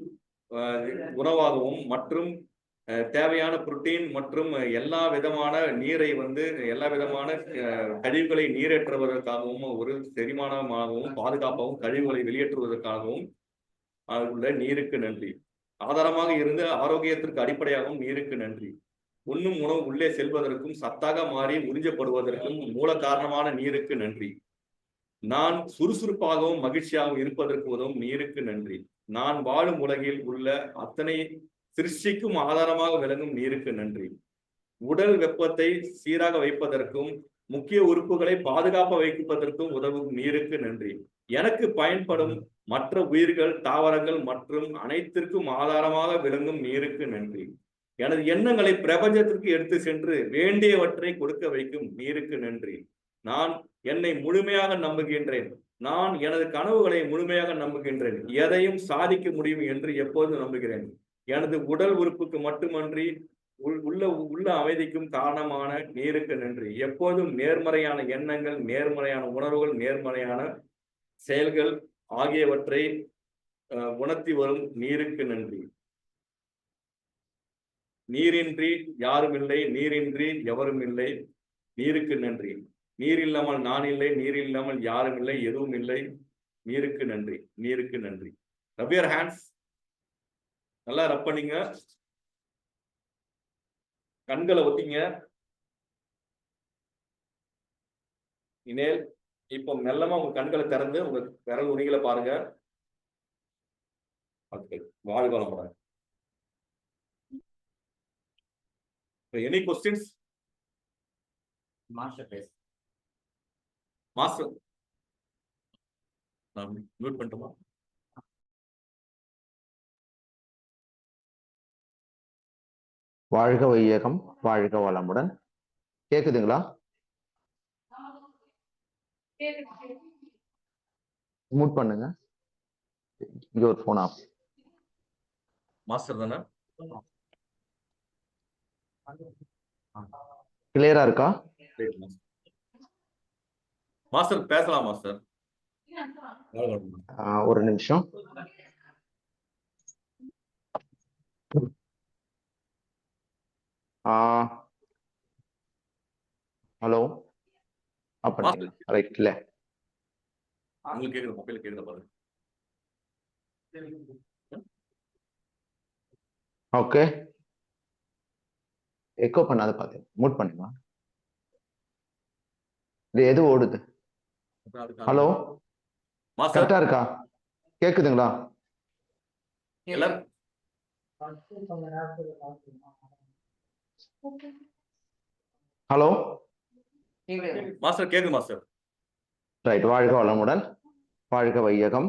உணவாகவும் மற்றும் தேவையான புரோட்டீன் மற்றும் எல்லா விதமான நீரை வந்து எல்லா விதமான கழிவுகளை நீரேற்றுவதற்காகவும் ஒரு செரிமானமாகவும் பாதுகாப்பாகவும் கழிவுகளை வெளியேற்றுவதற்காகவும் உள்ள நீருக்கு நன்றி. ஆதாரமாக இருந்து ஆரோக்கியத்திற்கு அடிப்படையாகவும் நீருக்கு நன்றி. உண்ணும் உணவு உள்ளே செல்வதற்கும் சத்தாக மாறி உறிஞ்சப்படுவதற்கும் மூல காரணமான நீருக்கு நன்றி. நான் சுறுசுறுப்பாகவும் மகிழ்ச்சியாகவும் இருப்பதற்கு உதவும் நீருக்கு நன்றி. நான் வாழும் உலகில் உள்ள அத்தனை சிருஷ்டிக்கும் ஆதாரமாக விளங்கும் நீருக்கு நன்றி. உடல் வெப்பத்தை சீராக வைப்பதற்கும் முக்கிய உறுப்புகளை பாதுகாப்பாக வைப்பதற்கும் உதவும் நீருக்கு நன்றி. எனக்கு பயன்படும் மற்ற உயிர்கள், தாவரங்கள் மற்றும் அனைத்திற்கும் ஆதாரமாக விளங்கும் நீருக்கு நன்றி. எனது எண்ணங்களை பிரபஞ்சத்திற்கு எடுத்து சென்று வேண்டியவற்றை கொடுக்க வைக்கும் நீருக்கு நன்றி. நான் என்னை முழுமையாக நம்புகின்றேன். நான் எனது கனவுகளை முழுமையாக நம்புகின்றேன். எதையும் சாதிக்க முடியும் என்று எப்போதும் நம்புகிறேன். எனது உடல் உறுப்புக்கு மட்டுமன்றி உள்ள அமைதிக்கும் காரணமான நீருக்கு நன்றி. எப்போதும் நேர்மறையான எண்ணங்கள், நேர்மறையான உணர்வுகள், நேர்மறையான செயல்கள் ஆகியவற்றை உணர்த்தி வரும் நீருக்கு நன்றி. நீரின்றி யாரும் இல்லை, நீரின்றி எவரும் இல்லை, நீருக்கு நன்றி. நீர் இல்லாமல் நான் இல்லை, நீர் இல்லாமல் யாரும் இல்லை, எதுவும் இல்லை, நீருக்கு நன்றி, நீருக்கு நன்றி. ரப் யுவர் ஹேண்ட்ஸ். நல்லா ரப் பண்ணீங்க. கண்களை ஒத்திங்க. இனேல் இப்போ மெல்லமா உங்க கண்களை திறந்து உங்க விரல் நுனிகளை பாருங்க. வாழ்க வளமுடன். Any questions? மாஸ்டர் பேச மாஸ்டர் நான் மியூட் பண்ணிட்டோமா? வாழ்க வையகம், வாழ்க வளமுடன். கேக்குதுங்களா? மூட் பண்ணுங்க. இங்க ஒரு போன் ஆஃப். மாஸ்டர் தானே? கிளியரா இருக்கா? மாஸ்டர் பேசலாம் மாஸ்டர். ஒரு நிமிஷம். ஹலோ. ரைட். இல்ல உங்களுக்கு கேக்குது, மொபைல் கேக்குதா பாருங்க. ஓகே. எக்கோ பண்ணாத பாத்து மூட் பண்ணுங்க. இது எது ஓடுது? ஹலோ மாஸ்டர் கரெக்டா இருக்கா? கேக்குதுங்களா? எல்லாரும் ஹலோ மாஸ்டர் கேக்குது மாஸ்டர். ரைட். வாழ்க வளமுடன், வாழ்க வையகம்.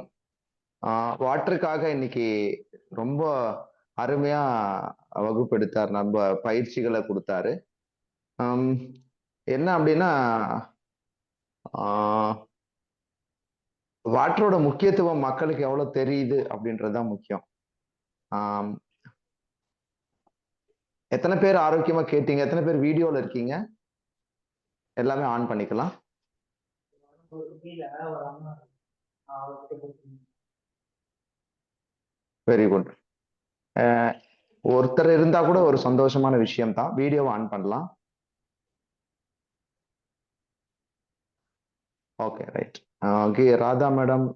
வாட்டருக்காக இன்னைக்கு ரொம்ப அருமையா வகுப்பெடுத்தார், நம்ம பயிற்சிகளை கொடுத்தாரு. என்ன அப்படின்னா, வாட்டரோட முக்கியத்துவம் மக்களுக்கு எவ்வளவு தெரியுது அப்படின்றதுதான் முக்கியம். எத்தனை பேர் ஆரோக்கியமா கேட்டீங்க? எத்தனை பேர் வீடியோல இருக்கீங்க? எல்லாமே ஆன் பண்ணிக்கலாம். Very good. ஒருத்தர் இருந்தா கூட ஒரு சந்தோஷமான விஷயம் தான். வீடியோவை ஆன் பண்ணலாம். Okay right. Okay Radha madam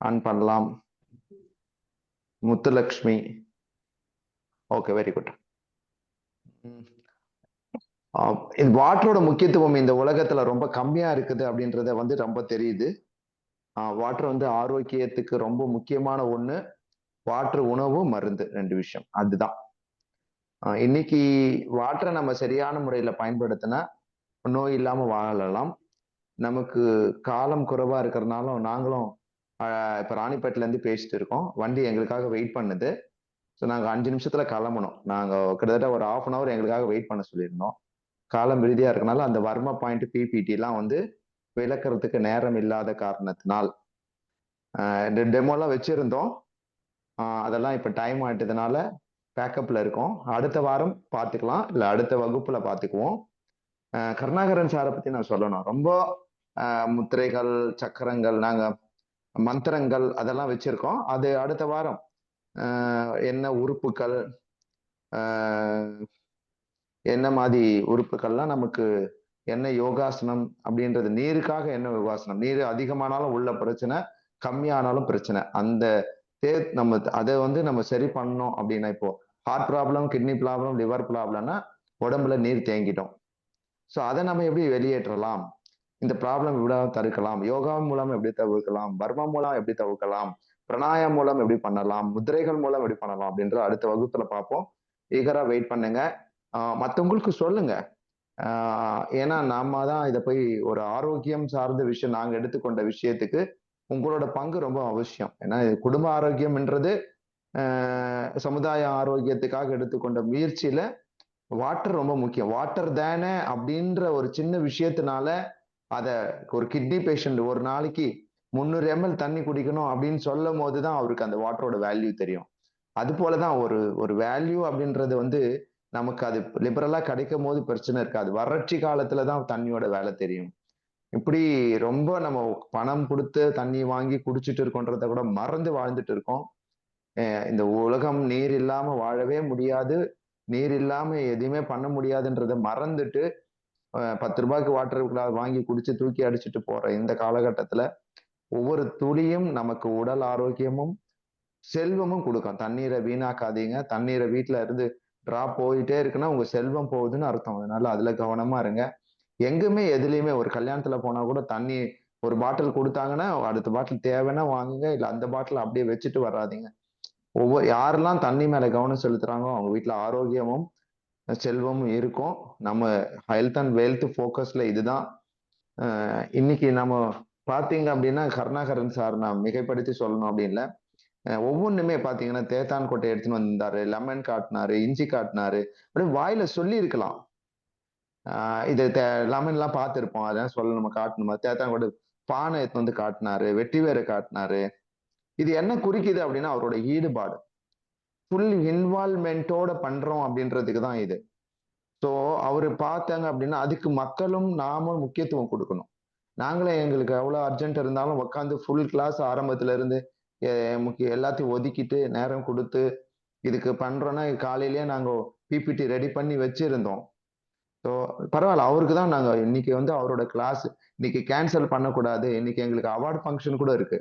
on பண்ணலாம். முத்துலக்ஷ்மி. Okay very good. வாட்டரோட முக்கியத்துவம் இந்த உலகத்துல ரொம்ப கம்மியா இருக்குது அப்படின்றத வந்து ரொம்ப தெரியுது. வாட்டர் வந்து ஆரோக்கியத்துக்கு ரொம்ப முக்கியமான ஒண்ணு. வாட்டர் உணவு, மருந்து, 2 விஷயம். அதுதான் இன்னைக்கு வாட்டரை நம்ம சரியான முறையில பயன்படுத்தினா நோய் இல்லாம வாழலாம். நமக்கு காலம் குறைவா இருக்கிறதுனால நாங்களும் இப்ப ராணிப்பேட்டில இருந்து பேசிட்டு இருக்கோம். வண்டி எங்களுக்காக வெயிட் பண்ணுது. ஸோ நாங்க 5 நிமிஷத்துல கிளம்பணும். நாங்க கிட்டத்தட்ட ஒரு 1/2 an hour எங்களுக்காக வெயிட் பண்ண சொல்லியிருந்தோம். காலம் விருதியா இருக்கனால அந்த வர்மா பாயிண்ட் பிபிடி எல்லாம் வந்து விளக்குறதுக்கு நேரம் இல்லாத காரணத்தினால் டெமோலாம் வச்சிருந்தோம். அதெல்லாம் இப்ப டைம் ஆயிட்டதுனால பேக்கப்ல இருக்கோம். அடுத்த வாரம் பார்த்துக்கலாம், இல்ல அடுத்த வகுப்புல பார்த்துக்குவோம். கருணாகரன் சாரை பத்தி நான் சொல்லணும். ரொம்ப முத்திரைகள், சக்கரங்கள், நாங்க மந்திரங்கள் அதெல்லாம் வச்சிருக்கோம். அது அடுத்த வாரம் என்ன உறுப்புகள், என்ன மாதிரி உறுப்புகள்லாம் நமக்கு என்ன யோகாசனம் அப்படின்றது, நீருக்காக என்ன யோகாசனம், நீர் அதிகமானாலும் உள்ள பிரச்சனை, கம்மியானாலும் பிரச்சனை. அந்த நம்ம அதை வந்து நம்ம சரி பண்ணணும் அப்படின்னா, இப்போ heart problem, kidney problem, liver ப்ராப்ளம்னா உடம்புல நீர் தேங்கிட்டோம். ஸோ அதை நம்ம எப்படி வெளியேற்றலாம், இந்த ப்ராப்ளம் எப்படி தடுக்கலாம், யோகா மூலம் எப்படி தவிர்க்கலாம், பர்மா மூலம் எப்படி தவிர்க்கலாம், பிராணாயம் மூலம் எப்படி பண்ணலாம், முதிரைகள் மூலம் எப்படி பண்ணலாம் அப்படின்ற அடுத்த வகுப்புல பார்ப்போம். ஈகரா வெயிட் பண்ணுங்க. மற்றவங்களுக்கு சொல்லுங்க. ஏன்னா நாம தான் இதை போய் ஒரு ஆரோக்கியம் சார்ந்த விஷயம் நாங்க எடுத்துக்கொண்ட விஷயத்துக்கு உங்களோட பங்கு ரொம்ப அவசியம். ஏன்னா இது குடும்ப ஆரோக்கியம்ன்றது சமுதாய ஆரோக்கியத்துக்காக எடுத்துக்கொண்ட முயற்சியில வாட்டர் ரொம்ப முக்கியம். வாட்டர் தானே அப்படின்ற ஒரு சின்ன விஷயத்தினால அத ஒரு கிட்னி பேஷண்ட் ஒரு நாளைக்கு 300 ml தண்ணி குடிக்கணும் அப்படின்னு சொல்லும் போதுதான் அவருக்கு அந்த வாட்டரோட வேல்யூ தெரியும். அது போலதான் ஒரு ஒரு வேல்யூ அப்படின்றது வந்து நமக்கு அது லிபரலா கிடைக்கும் போது பிரச்சனை இருக்காது. வறட்சி காலத்துலதான் தண்ணியோட வேலை தெரியும். இப்படி ரொம்ப நம்ம பணம் கொடுத்து தண்ணி வாங்கி குடிச்சிட்டு இருக்கோன்றத கூட மறந்து வாழ்ந்துட்டு இருக்கோம். இந்த உலகம் நீர் இல்லாம வாழவே முடியாது, நீர் இல்லாம எதுவுமே பண்ண முடியாதுன்றதை மறந்துட்டு 10 ரூபாய்க்கு வாட்டர் வாங்கி குடிச்சு தூக்கி அடிச்சுட்டு போற இந்த காலகட்டத்துல ஒவ்வொரு துளியும் நமக்கு உடல் ஆரோக்கியமும் செல்வமும் கொடுக்கும். தண்ணீரை வீணாக்காதீங்க. தண்ணீரை வீட்டுல இருந்து டிராப் போயிட்டே இருக்குன்னா உங்க செல்வம் போகுதுன்னு அர்த்தம். அதனால அதுல கவனமா இருங்க. எங்குமே எதுலயுமே ஒரு கல்யாணத்துல போனா கூட தண்ணி ஒரு பாட்டில் கொடுத்தாங்கன்னா அடுத்த பாட்டில் தேவைன்னா வாங்குங்க, இல்ல அந்த பாட்டில் அப்படியே வச்சுட்டு வராதீங்க. யாரெல்லாம் தண்ணி மேல கவனம் செலுத்துறாங்களோ அவங்க வீட்டுல ஆரோக்கியமும் செல்வமும் இருக்கும். நம்ம ஹெல்த் அண்ட் வெல்த் ஃபோக்கஸ்ல இதுதான். இன்னைக்கு நம்ம பாத்தீங்க அப்படின்னா கருணாகரன் சார் நான் மிகைப்படுத்தி சொல்லணும் அப்படின்னு ஒவ்வொன்றுமே பாத்தீங்கன்னா தேத்தான் கொட்டை எடுத்துன்னு வந்தாரு, லெமன் காட்டினாரு, இஞ்சி காட்டினாரு, அப்படியே வாயில சொல்லி இருக்கலாம். இது லெமன் எல்லாம் பார்த்திருப்போம், அதான் சொல்ல நம்ம காட்டணுமா. தேத்தான் கொட்டை பானை எடுத்து வந்து காட்டினாரு, வெட்டி வேற காட்டினாரு. இது என்ன குறிக்குது அப்படின்னா அவரோட ஈடுபாடு, ஃபுல் இன்வால்மெண்டோட பண்றோம் அப்படின்றதுக்கு தான் இது. ஸோ அவரு பார்த்தாங்க அப்படின்னா அதுக்கு மக்களும் நாமும் முக்கியத்துவம் கொடுக்கணும். நாங்களே எங்களுக்கு எவ்வளவு அர்ஜென்ட் இருந்தாலும் உட்காந்து ஃபுல் கிளாஸ் ஆரம்பத்துல இருந்து எல்லாத்தையும் ஒதுக்கிட்டு நேரம் கொடுத்து இதுக்கு பண்றோம்னா காலையிலேயே நாங்க பிபிடி ரெடி பண்ணி வச்சிருந்தோம். ஸோ பரவாயில்ல, அவருக்கு தான் நாங்க இன்னைக்கு வந்து அவரோட கிளாஸ் இன்னைக்கு கேன்சல் பண்ணக்கூடாது, இன்னைக்கு எங்களுக்கு அவார்ட் ஃபங்க்ஷன் கூட இருக்கு,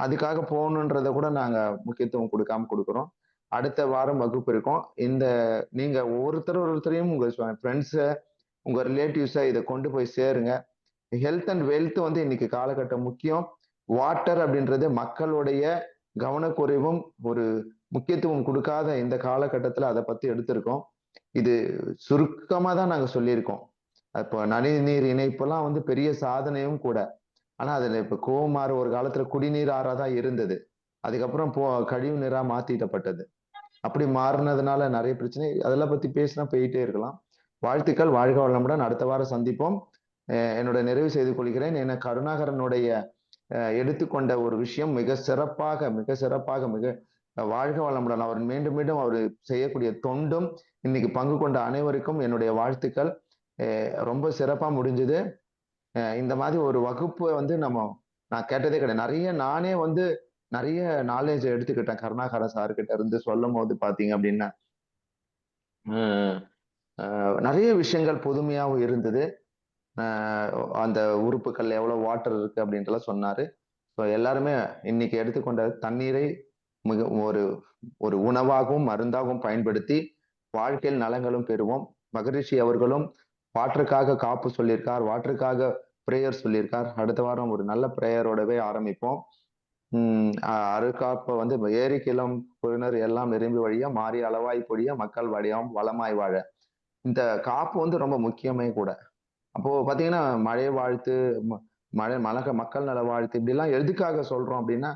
அதுக்காக போகணுன்றத கூட நாங்க முக்கியத்துவம் கொடுக்காம கொடுக்குறோம். அடுத்த வாரம் வகுப்பு இருக்கும். இந்த நீங்க ஒவ்வொருத்தரையும் உங்க ஃப்ரெண்ட்ஸை உங்க ரிலேட்டிவ்ஸை இதை கொண்டு போய் சேருங்க. ஹெல்த் அண்ட் வெல்த் வந்து இன்னைக்கு காலகட்டம் முக்கியம். வாட்டர் அப்படின்றது மக்களுடைய கவனக்குறைவும் ஒரு முக்கியத்துவம் கொடுக்காத இந்த காலகட்டத்துல அதை பத்தி எடுத்திருக்கோம். இது சுருக்கமா தான் நாங்க சொல்லியிருக்கோம். இப்போ நதிநீர் இணைப்பெல்லாம் வந்து பெரிய சாதனையும் கூட. ஆனா அதுல இப்ப கோமாறு ஒரு காலத்துல குடிநீர் ஆறாதான் இருந்தது, அதுக்கப்புறம் கழிவு நீரா மாத்திட்டப்பட்டது. அப்படி மாறினதுனால நிறைய பிரச்சனை, அதெல்லாம் பத்தி பேசினா போயிட்டே இருக்கலாம். வாழ்த்துக்கள், வாழ்க வளமுடன். அடுத்த வாரம் சந்திப்போம். என்னோட நிறைவு செய்து கொள்கிறேன். என கருணாகரனுடைய எடுத்துக்கொண்ட ஒரு விஷயம் மிக சிறப்பாக வாழ்க வளமுடன். அவர் மீண்டும் மீண்டும் அவர் செய்யக்கூடிய தொண்டும் இன்னைக்கு பங்கு கொண்ட அனைவருக்கும் என்னுடைய வாழ்த்துக்கள். ரொம்ப சிறப்பா முடிஞ்சது. இந்த மாதிரி ஒரு வகுப்பு வந்து நான் கேட்டதே கிடையாது. நானே வந்து நிறைய நாலேஜ் எடுத்துக்கிட்டேன் கருணாகரன் சார் கிட்ட இருந்து சொல்லும் போது பாத்தீங்க அப்படின்னா நிறைய விஷயங்கள் புதுமையாகவும் இருந்தது. அந்த உறுப்புகள் எவ்வளவு வாட்டர் இருக்கு அப்படின்ட்டுலாம் சொன்னாரு. ஸோ எல்லாருமே இன்னைக்கு எடுத்துக்கொண்ட தண்ணீரை மிக ஒரு உணவாகவும் மருந்தாகவும் பயன்படுத்தி வாழ்க்கையில் நலங்களும் பெறுவோம். மகரிஷி அவர்களும் வாட்டருக்காக காப்பு சொல்லியிருக்கார், வாட்டருக்காக பிரேயர் சொல்லியிருக்கார். அடுத்த வாரம் ஒரு நல்ல பிரேயரோடவே ஆரம்பிப்போம். அருக்காப்ப வந்து ஏரிக்கிளம் புரினர் எல்லாம் நிரம்பி வழியா மாறி அளவாய் பொழிய மக்கள் வழியாம் வளமாய் வாழ, இந்த காப்பு வந்து ரொம்ப முக்கியமே கூட. அப்போ பாத்தீங்கன்னா மழை வாழ்த்து, மக்கள் நல வாழ்த்து இப்படி எல்லாம் எதுக்காக சொல்றோம் அப்படின்னா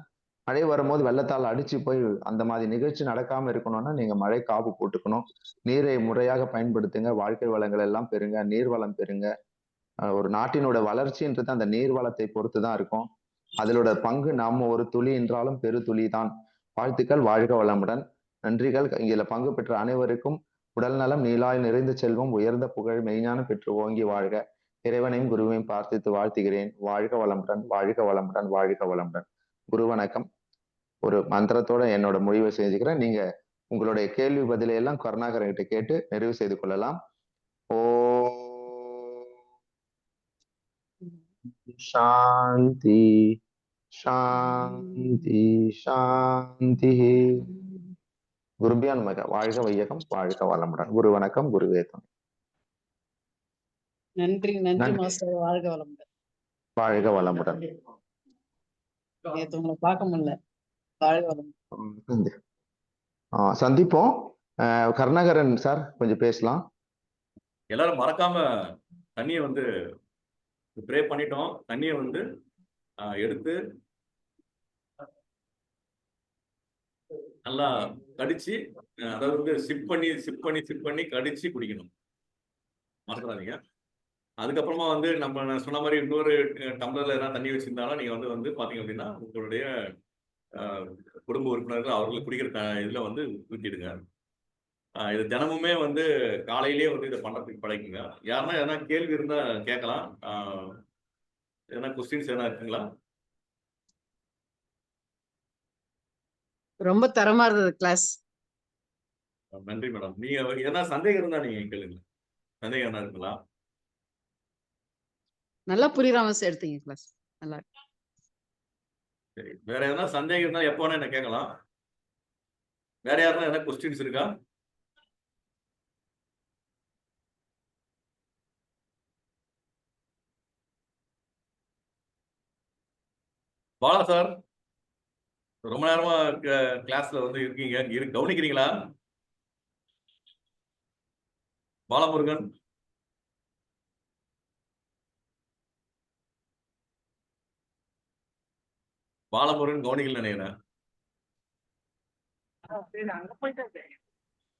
மழை வரும்போது வெள்ளத்தால் அடிச்சு போய் அந்த மாதிரி நிகழ்ச்சி நடக்காம இருக்கணும்னா நீங்க மழை காப்பு போட்டுக்கணும். நீரை முறையாக பயன்படுத்துங்க, வாழ்க்கை வளங்கள் எல்லாம் பெறுங்க, நீர் வளம் பெறுங்க. ஒரு நாட்டினோட வளர்ச்சின்றது அந்த நீர் வளத்தை பொறுத்து தான் இருக்கும். அதனோட பங்கு நம்ம ஒரு துளி என்றாலும் பெரு துளி தான். வாழ்த்துக்கள், வாழ்க வளமுடன். நன்றிகள். இதில் பங்கு பெற்ற அனைவருக்கும் உடல் நலம், நீளாய் நிறைந்த செல்வம், உயர்ந்த புகழ், மெய்ஞானம் பெற்று ஓங்கி வாழ்க. இறைவனையும் குருவையும் பார்த்து வாழ்த்துகிறேன். வாழ்க வளமுடன், வாழ்க வளமுடன், வாழ்க வளமுடன். குரு வணக்கம். ஒரு மந்திரத்தோட என்னோட முடிவை செஞ்சுக்கிறேன். நீங்க உங்களுடைய கேள்வி பதிலை எல்லாம் கருணாகரன் கிட்ட கேட்டு நிறைவு செய்து கொள்ளலாம். ஓ சாந்தி சாந்தி சாந்தி. குருபியான் மக. வாழ்க வையகம், வாழ்க வளமுடன். குரு வணக்கம், குருவே துணை. நன்றி நன்றி மாஸ்டர். வாழ்க வளமுடன். வாழ்க வளமுடன். நேத்து உங்களை பார்க்க முடியல. வாழ்க வளமுடன். சந்திப்போம். கருணாகரன் சார் கொஞ்சம் பேசலாம். எல்லாரும் மறக்காம தண்ணியை வந்து ஸ்ப்ரே பண்ணிட்டோம். தண்ணியை வந்து எடுத்து நல்லா கடிச்சு, அதாவது வந்து சிப் பண்ணி கடிச்சு குடிக்கணும். மறந்துடாதீங்க. அதுக்கப்புறமா வந்து நான் சொன்ன மாதிரி இன்னொரு டம்ளர்ல எதனா தண்ணி வச்சிருந்தாலும் நீங்க வந்து பாத்தீங்க அப்படின்னா உங்களுடைய குடும்ப உறுப்பினர்கள் அவர்களுக்கு குடிக்கிற இதுல வந்து ஊற்றிடுங்க. இது தினமுமே வந்து காலையிலேயே வந்து இதை பண்றதுக்கு பழகுங்க. யாருன்னா எதனா கேள்வி இருந்தா கேட்கலாம். எதனா கொஸ்டின்ஸ் எதனா இருக்குங்களா? ரொம்ப தரமா இருந்தது கிளாஸ். நன்றி மேடம். நீங்க எதனா சந்தேகம் இருந்தா நீங்க கேளுங்க. சந்தேகம் என்ன இருக்குங்களா? நல்லா புரியுற மாதிரி எடுத்தீங்க கிளாஸ். நல்லா இருக்கு. சரி, வேற எதனா சந்தேகம் இருந்தா எப்போ வேணா என்ன கேட்கலாம். வேற யாருன்னா எதனா கொஸ்டின்ஸ் இருக்கா? பாலா சார், ரொம்ப நேரமா கிளாஸ்ல வந்து இருக்கீங்க. கவனிக்கிறீங்களா? பாலமுருகன், பாலமுருகன் கவனிக்கல நினைக்கிறேன்.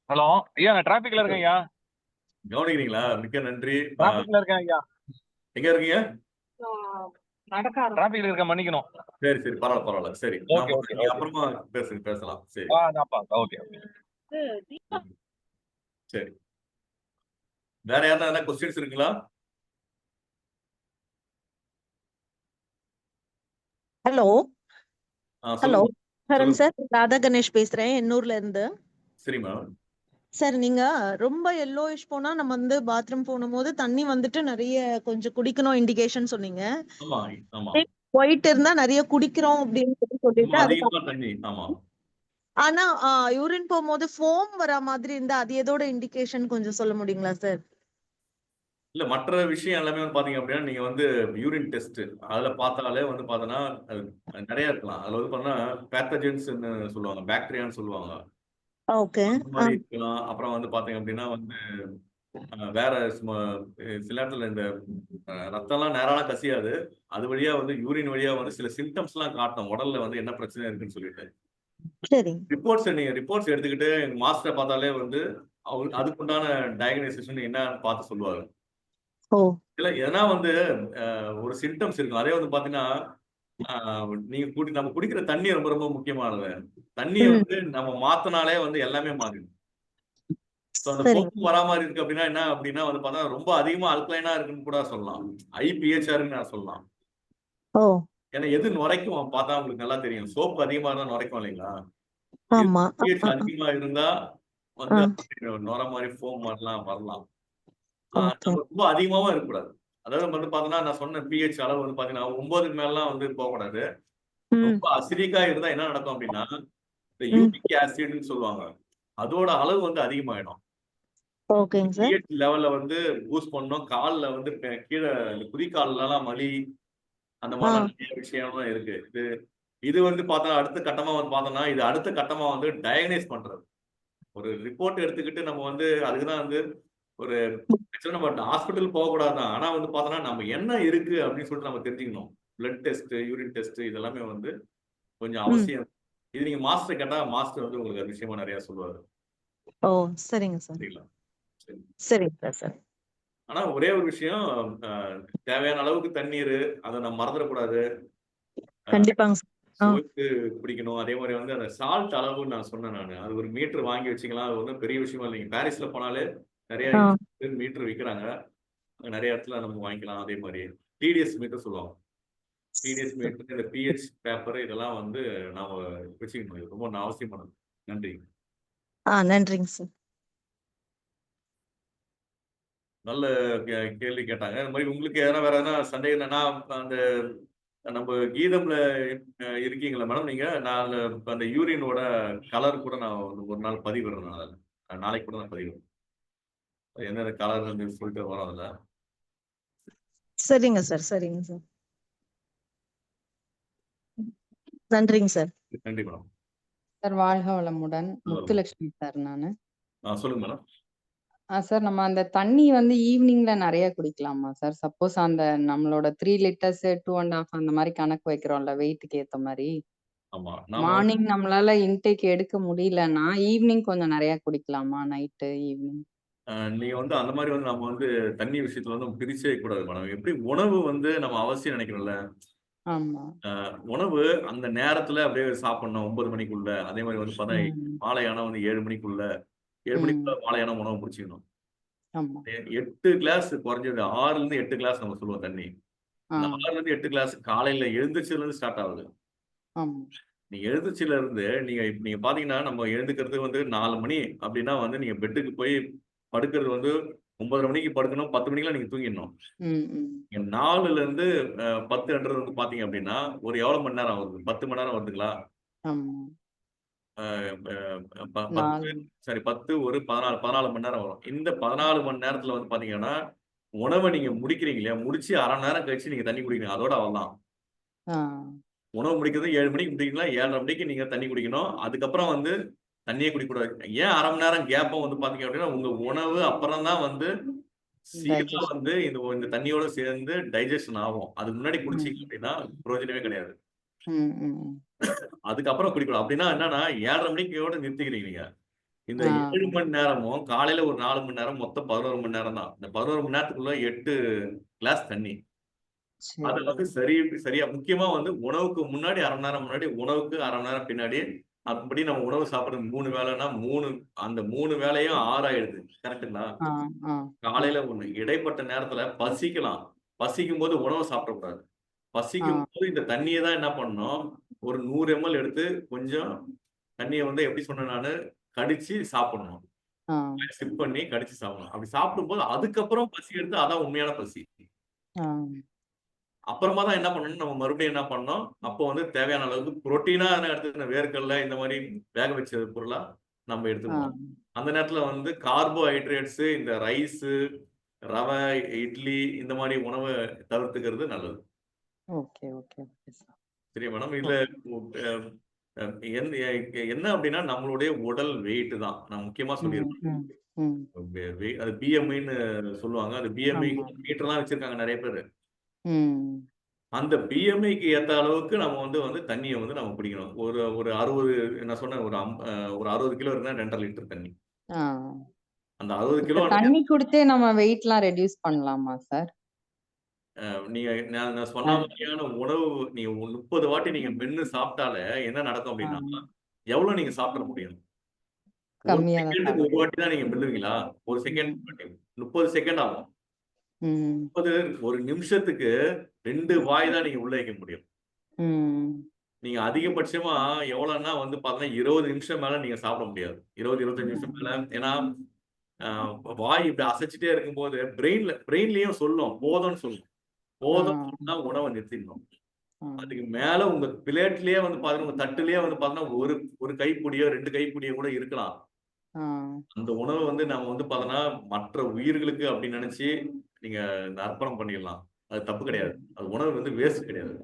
ஹலோ ஐயா, நான் டிராபிக்ல இருக்கேன் ஐயா. கவனிக்கிறீங்களா? மிக்க நன்றி. டிராபிக்ல இருக்கேன் ஐயா. எங்க இருக்கீங்க? டிராபிக்ல இருக்க மன்னிக்கணும். சரி சரி, பரவாயில்ல. சரி, ஓகே ஓகே நீங்க அப்புறமா பேசலாம். சரி ஓகே. சரி, வேற யாருன்னா எதனா கொஸ்டின்ஸ் இருக்குங்களா? ஹலோ ஹலோ சொல்லுங்க. கரண் சொல்லுங்க. சார், ராதா கணேஷ் பேசுறேன் எண்ணூர்ல இருந்து. சரி மேடம். சார், நீங்க ரொம்ப எல்லோயிஷ் போனா நம்ம வந்து பாத்ரூம் போகும்போது தண்ணி வந்துட்டு நிறைய கொஞ்சம் குடிக்கணும் இண்டிகேஷன் சொன்னீங்க. ஆமா ஆமா, ஒயிட் இருந்தா நிறைய குடிக்கிறோம் அப்படின்னு சொல்லிட்டு அது. அதிகமா தண்ணி. ஆமா, ஆனா யூரின் போகும்போது ஃபோம் வர மாதிரி இருந்தா அது எதோட இண்டிகேஷன் கொஞ்சம் சொல்ல முடியுங்களா சார்? இல்ல மற்ற விஷயம் எல்லாமே வந்து பாத்தீங்க அப்படின்னா நீங்க வந்து யூரின் டெஸ்ட் அதுல பார்த்தாலே வந்து பார்த்தோன்னா நிறைய இருக்கலாம். அதுல வந்து பார்த்தோன்னா பேத்தஜென்ஸ் சொல்லுவாங்க, பாக்டீரியான்னு சொல்லுவாங்க. ஓகே. அந்த மாதிரி இருக்கலாம். அப்புறம் வந்து பாத்தீங்க அப்படின்னா வந்து வேற சில நேரத்துல இந்த ரத்தம்லாம் நேராலாம் கசியாது. அது வழியா வந்து யூரின் வழியா வந்து சில சிம்டம்ஸ் எல்லாம் காட்டும் உடல்ல வந்து என்ன பிரச்சனை இருக்குன்னு சொல்லிட்டு. சரி. ரிப்போர்ட்ஸ் எடுத்துக்கிட்டு மாஸ்டரை பார்த்தாலே வந்து அதுக்குண்டான டயக்னைசேஷன் என்னன்னு பார்த்து சொல்லுவாங்க. ஓ. இல்ல ஏன்னா வந்து ஒரு சிம்டம்ஸ் இருக்கும். அதே வந்து பாத்தீங்கன்னா நீங்க நம்ம குடிக்கிற தண்ணி ரொம்ப ரொம்ப முக்கியமானது. தண்ணியை வந்து நம்ம மாத்தினாலே வந்து எல்லாமே மாறிடும். அந்த போக்கு வரா மாதிரி இருக்கு அப்படின்னா என்ன அப்படின்னா வந்து பார்த்தா ரொம்ப அதிகமா அல்கலைனா இருக்குன்னு கூட சொல்லலாம். IPHRன்னு நான் சொல்லலாம். ஓ. ஏன்னா எது நுரைக்கும் பார்த்தா உங்களுக்கு நல்லா தெரியும். சோப்பு அதிகமா இருந்தா நுரைக்கும் இல்லைங்களா? ஆமா. pH அதிகமா இருந்தா வந்து நுரை மாதிரி ஃபோம் மாதிரிலாம் வரலாம். ரொம்ப அதிகமாவும் இருக்கக்கூடாது. அதாவது வந்து பாத்தீங்கன்னா நான் சொன்ன pH அளவு வந்து பாத்தீங்கன்னா 9க்கு மேலாம் வந்து போகக்கூடாது. ரொம்ப அசிடிக்கா இருந்தா என்ன நடக்கும் அப்படின்னா இந்த யூரிக் ஆசிட்னு சொல்லுவாங்க. அதோட அளவு வந்து அதிகமாயிடும். ஓகேங்க சார். pH லெவல்ல வந்து பூஸ்ட் பண்ணணும். கால்ல வந்து கீழே குதிகால்லாம் வலி அந்த மாதிரி நிறைய விஷயம்லாம் இருக்கு. இது வந்து பார்த்தா அடுத்த கட்டமா வந்து பார்த்தோம்னா இது அடுத்த கட்டமா வந்து டயக்னைஸ் பண்றது. ஒரு ரிப்போர்ட் எடுத்துக்கிட்டு நம்ம வந்து அதுக்குதான் வந்து ஒரு நம்ம ஹாஸ்பிட்டல் போகக்கூடாதுதான். ஆனா வந்து பார்த்தோம்னா நம்ம என்ன இருக்கு அப்படின்னு சொல்லிட்டு நம்ம தெரிஞ்சுக்கணும். பிளட் டெஸ்ட், யூரின் டெஸ்ட் இதெல்லாமே வந்து கொஞ்சம் அவசியம். இது நீங்க மாஸ்டர் கேட்டா மாஸ்டர் வந்து உங்களுக்கு அது விஷயமா நிறைய சொல்லுவாரு. ஓ, சரிங்க சார். சரிங்களா? சரி. சரிங்க சார். ஆனா ஒரே ஒரு விஷயம், தேவையான அளவுக்கு தண்ணீர் அதை நம்ம மறந்துடக்கூடாது. கண்டிப்பாங்க சார். சுவைத்து குடிக்கணும். அதே மாதிரி வந்து அந்த சால்ட் அளவு நான் சொன்னேன் நானு. அது ஒரு மீட்டர் வாங்கி வச்சுக்கலாம். அது ஒன்றும் பெரிய விஷயமா இல்லைங்க. பாரிஸ்ல போனாலே நிறைய மீட்டர் விற்கிறாங்க. நிறைய இடத்துல நம்ம வாங்கிக்கலாம். அதே மாதிரி TDS மீட்டர் சொல்லுவாங்க. TDS மீட்டர், இந்த pH பேப்பர் இதெல்லாம் வந்து நாம வச்சுக்கணும். இது ரொம்ப அவசியமானது. நன்றி. நன்றிங்க சார். நல்ல கேள்வி கேட்டாங்க. அது மாதிரி உங்களுக்கு எதனா வேற எதனா சந்தேகம் என்னன்னா அந்த நம்ம கீதம்ல இருக்கீங்களா மேடம் நீங்க? நான் அந்த யூரினோட கலர் கூட நான் ஒரு நாள் பதிவிடுறேன். அதில் நாளைக்கு கூட நான் பதிவிடுறேன். என்னென்ன கலர் சொல்லிட்டு வரோம் அதுல. சரிங்க சார். சரிங்க சார். நன்றிங்க சார். நன்றி மேடம். சார் வாழ்க வளமுடன். முத்துலட்சுமி சார் நானு. சொல்லுங்க மேடம். சார் நம்ம அந்த தண்ணி வந்து ஈவினிங்ல நிறைய குடிக்கலாமா சார்? சப்போஸ் அந்த நம்மளோட 3 லிட்டர்ஸ் 2.5 அந்த மாதிரி கணக்கு வைக்கிறோம்ல வெயிட்டுக்கு ஏத்த மாதிரி. ஆமா, நாம வந்து மார்னிங் நம்மளால இன்டேக் எடுக்க முடியலன்னா ஈவினிங் கொஞ்சம் நிறைய குடிக்கலாமா? Night evening. நீங்க வந்து அந்த மாதிரி வந்து நம்ம வந்து தண்ணி விஷயத்துல வந்து பிரிச்சே கூடாது மேடம். எப்படி உணவு வந்து நம்ம அவசியம் நினைக்கிறோம்ல, ஆமா. உணவு அந்த நேரத்துல அப்படியே சாப்பிடணும் 9 மணிக்குள்ள. அதே மாதிரி வந்து பார்த்தா ம். மாலையானா வந்து 7 மணிக்குள்ள 7 ம். மணிக்குள்ள மாலையான உணவு முடிச்சுக்கணும். ஆமா. 8 கிளாஸ் குறைஞ்சது 6ல இருந்து 8 கிளாஸ் நம்ம சொல்லுவோம் தண்ணி. ஆ. இந்த 6ல இருந்து 8 கிளாஸ் காலையில எழுந்திரிச்சதுல இருந்து ஸ்டார்ட் ஆகுது. ஆமா. நீங்க எழுந்திரிச்சில இருந்து நீங்க பாத்தீங்கன்னா நம்ம எழுந்துக்கிறது வந்து 4 மணி அப்படின்னா வந்து நீங்க பெட்டுக்கு போய் படுக்கிறது வந்து 9:30 மணிக்கு படுக்கணும். 10 மணிக்கெல்லாம் நீங்க தூங்கிடணும். ம். ம். நீங்க 4ல இருந்து 10ன்றது வந்து பாத்தீங்க அப்படின்னா ஒரு எவ்வளவு மணி நேரம் வருது? 10 மணி நேரம் வருதுங்களா? ஆமா. அஹ் அஹ் ப- 10 4. சரி 10 ஒரு 14 மணி நேரம் வரும். இந்த 14 மணி நேரத்துல வந்து பாத்தீங்கன்னா உணவை நீங்க முடிக்கிறீங்க இல்லையா? முடிச்சு 1/2 மணி நேரம் கழிச்சு நீங்க தண்ணி குடிக்கணும். அதோட அவ்வளவுதான். ஆ. உணவு முடிக்கிறது 7 மணிக்கு முடிக்கலாம். 7:30 மணிக்கு நீங்க தண்ணி குடிக்கணும். அதுக்கப்புறம் வந்து தண்ணியே குடிக்கக்கூடாது. ஏன் 1/2 மணி நேரம் கேப்ப வந்து பாத்தீங்க அப்படின்னா உங்க உணவு அப்புறம் தான் வந்து சீரா டைஜஸ்ட். வந்து இந்த தண்ணியோட சேர்ந்து டைஜஷன் ஆகும். அதுக்கு முன்னாடி குடிச்சீங்க ம். அப்படின்னா பிரயோஜனமே கிடையாது. ம். ம். அதுக்கப்புறம் குடிக்கணும். அப்படின்னா என்னன்னா 7:30 மணிக்கோட நிறுத்திக்கிறீங்க நீங்க. இந்த ஆ. 7 மணி நேரமும் காலையில ஒரு 4 மணி நேரம் மொத்தம் 11 மணி நேரம் தான். இந்த 11 மணி நேரத்துக்குள்ள 8 கிளாஸ் தண்ணி. அத சரி. வந்து சரியா முக்கியமா வந்து உணவுக்கு முன்னாடி 1/2 மணி நேரம் முன்னாடி, உணவுக்கு 1/2 மணி நேரம் பின்னாடி, அப்படி நம்ம உணவு சாப்பிடுறது 3 வேளைன்னா 3 அந்த 3 வேளையும் 6 ஆயிடுது. கரெக்ட்டுங்களா? ஆ. ஆ. காலையில 1 இடைப்பட்ட நேரத்துல பசிக்கலாம். பசிக்கும்போது உணவு சாப்பிடக்கூடாது. ஆ. பசிக்கும்போது இந்த தண்ணிய தான் என்ன பண்ணணும், ஒரு 100 எம்எல் எடுத்து கொஞ்சம் தண்ணிய வந்து எப்படி சொன்னேன் நானு, கடிச்சு சாப்பிடணும். ஆ. சிப் பண்ணி கடிச்சு சாப்பிடணும். அப்படி சாப்பிடும்போது அதுக்கப்புறம் பசி எடுத்து அதான் உண்மையான பசி. ஆ. அப்புறமா தான் என்ன பண்ணணும், நம்ம மறுபடியும் என்ன பண்ணணும், அப்போ வந்து தேவையான அளவுக்கு புரோட்டீனா எடுத்துக்கணும். வேர்க்கடல இந்த மாதிரி வேக வச்ச பொருளா நம்ம ஆ. எடுத்துக்கணும். அந்த நேரத்துல வந்து கார்போஹைட்ரேட்ஸ் இந்த ரைஸ், ரவை, இட்லி இந்த மாதிரி உணவை தவிர்த்துக்கிறது நல்லது. ஓகே. ஓகே. Okay sir. சரியா மேடம்? இதுல அஹ், அஹ், என்ன அப்படின்னா நம்மளுடைய உடல் வெயிட் தான். நான் முக்கியமா ம். சொல்லியிருப்பேன். ம். ம். அது பிஎம்ஐன்னு சொல்லுவாங்க. அது பிஎம்ஐ ஆமா. மீட்டர்லாம் வச்சிருக்காங்க நிறைய பேர். ம். அந்த பிஎம்ஐக்கு ஏத்த அளவுக்கு நம்ம வந்து தண்ணிய வந்து நம்ம குடிக்கணும். ஒரு ஒரு 60 நான் சொன்னேன் ஒரு 60 கிலோ இருந்தா 2.5 லிட்டர் தண்ணி. ஆ. அந்த 60 இப்ப கிலோ தண்ணி குடிச்சே நம்ம வெயிட்லாம் ரெடியூஸ் பண்ணலாமா சார்? நீங்க நான் சொன்ன மாதிரியான உணவு நீங்க 30 வாட்டி நீங்க மென்னு சாப்பிட்டாலே என்ன நடக்கும் ஆ. அப்படின்னா, எவ்வளவு நீங்க சாப்பிட முடியும்? ஒரு கம்மியா தான் செகண்டுக்கு சாப்பிட ஒரு வாட்டி தான் நீங்க மெல்லுவீங்களா? ஒரு செகண்ட் ம். 30 செகண்ட் ஆகும். ம். 30 ஒரு நிமிஷத்துக்கு 2 வாய் தான் நீங்க உள்ள வைக்க முடியும். ம். நீங்க அதிகபட்சமா எவ்வளவுன்னா வந்து பாத்தீங்கன்னா 20 நிமிஷம் மேல நீங்க சாப்பிட முடியாது. 20, 25 நிமிஷம் மேல. ஏன்னா வாய் இப்படி அசைச்சிட்டே இருக்கும்போது பிரெயின்லயும் சொல்லும். போதும்னு சொல்லும். போதும்னு ஆ. சொன்னா உணவை நிறுத்திடணும். ஆ. அதுக்கு மேல உங்க பிளேட்லயே வந்து பாத்தீங்கன்னா, உங்க தட்டுலயே வந்து பாத்தீங்கன்னா ஒரு கைப்பிடியோ 2 கைப்பிடியோ கூட இருக்கலாம். ஆ. அந்த உணவு வந்து நம்ம வந்து பாத்தீங்கன்னா மற்ற உயிர்களுக்கு அப்படின்னு நினைச்சு நீங்க அர்ப்பணம் பண்ணிடலாம். அது தப்பு கிடையாது. அது உணவு வந்து வேஸ்ட் கிடையாது.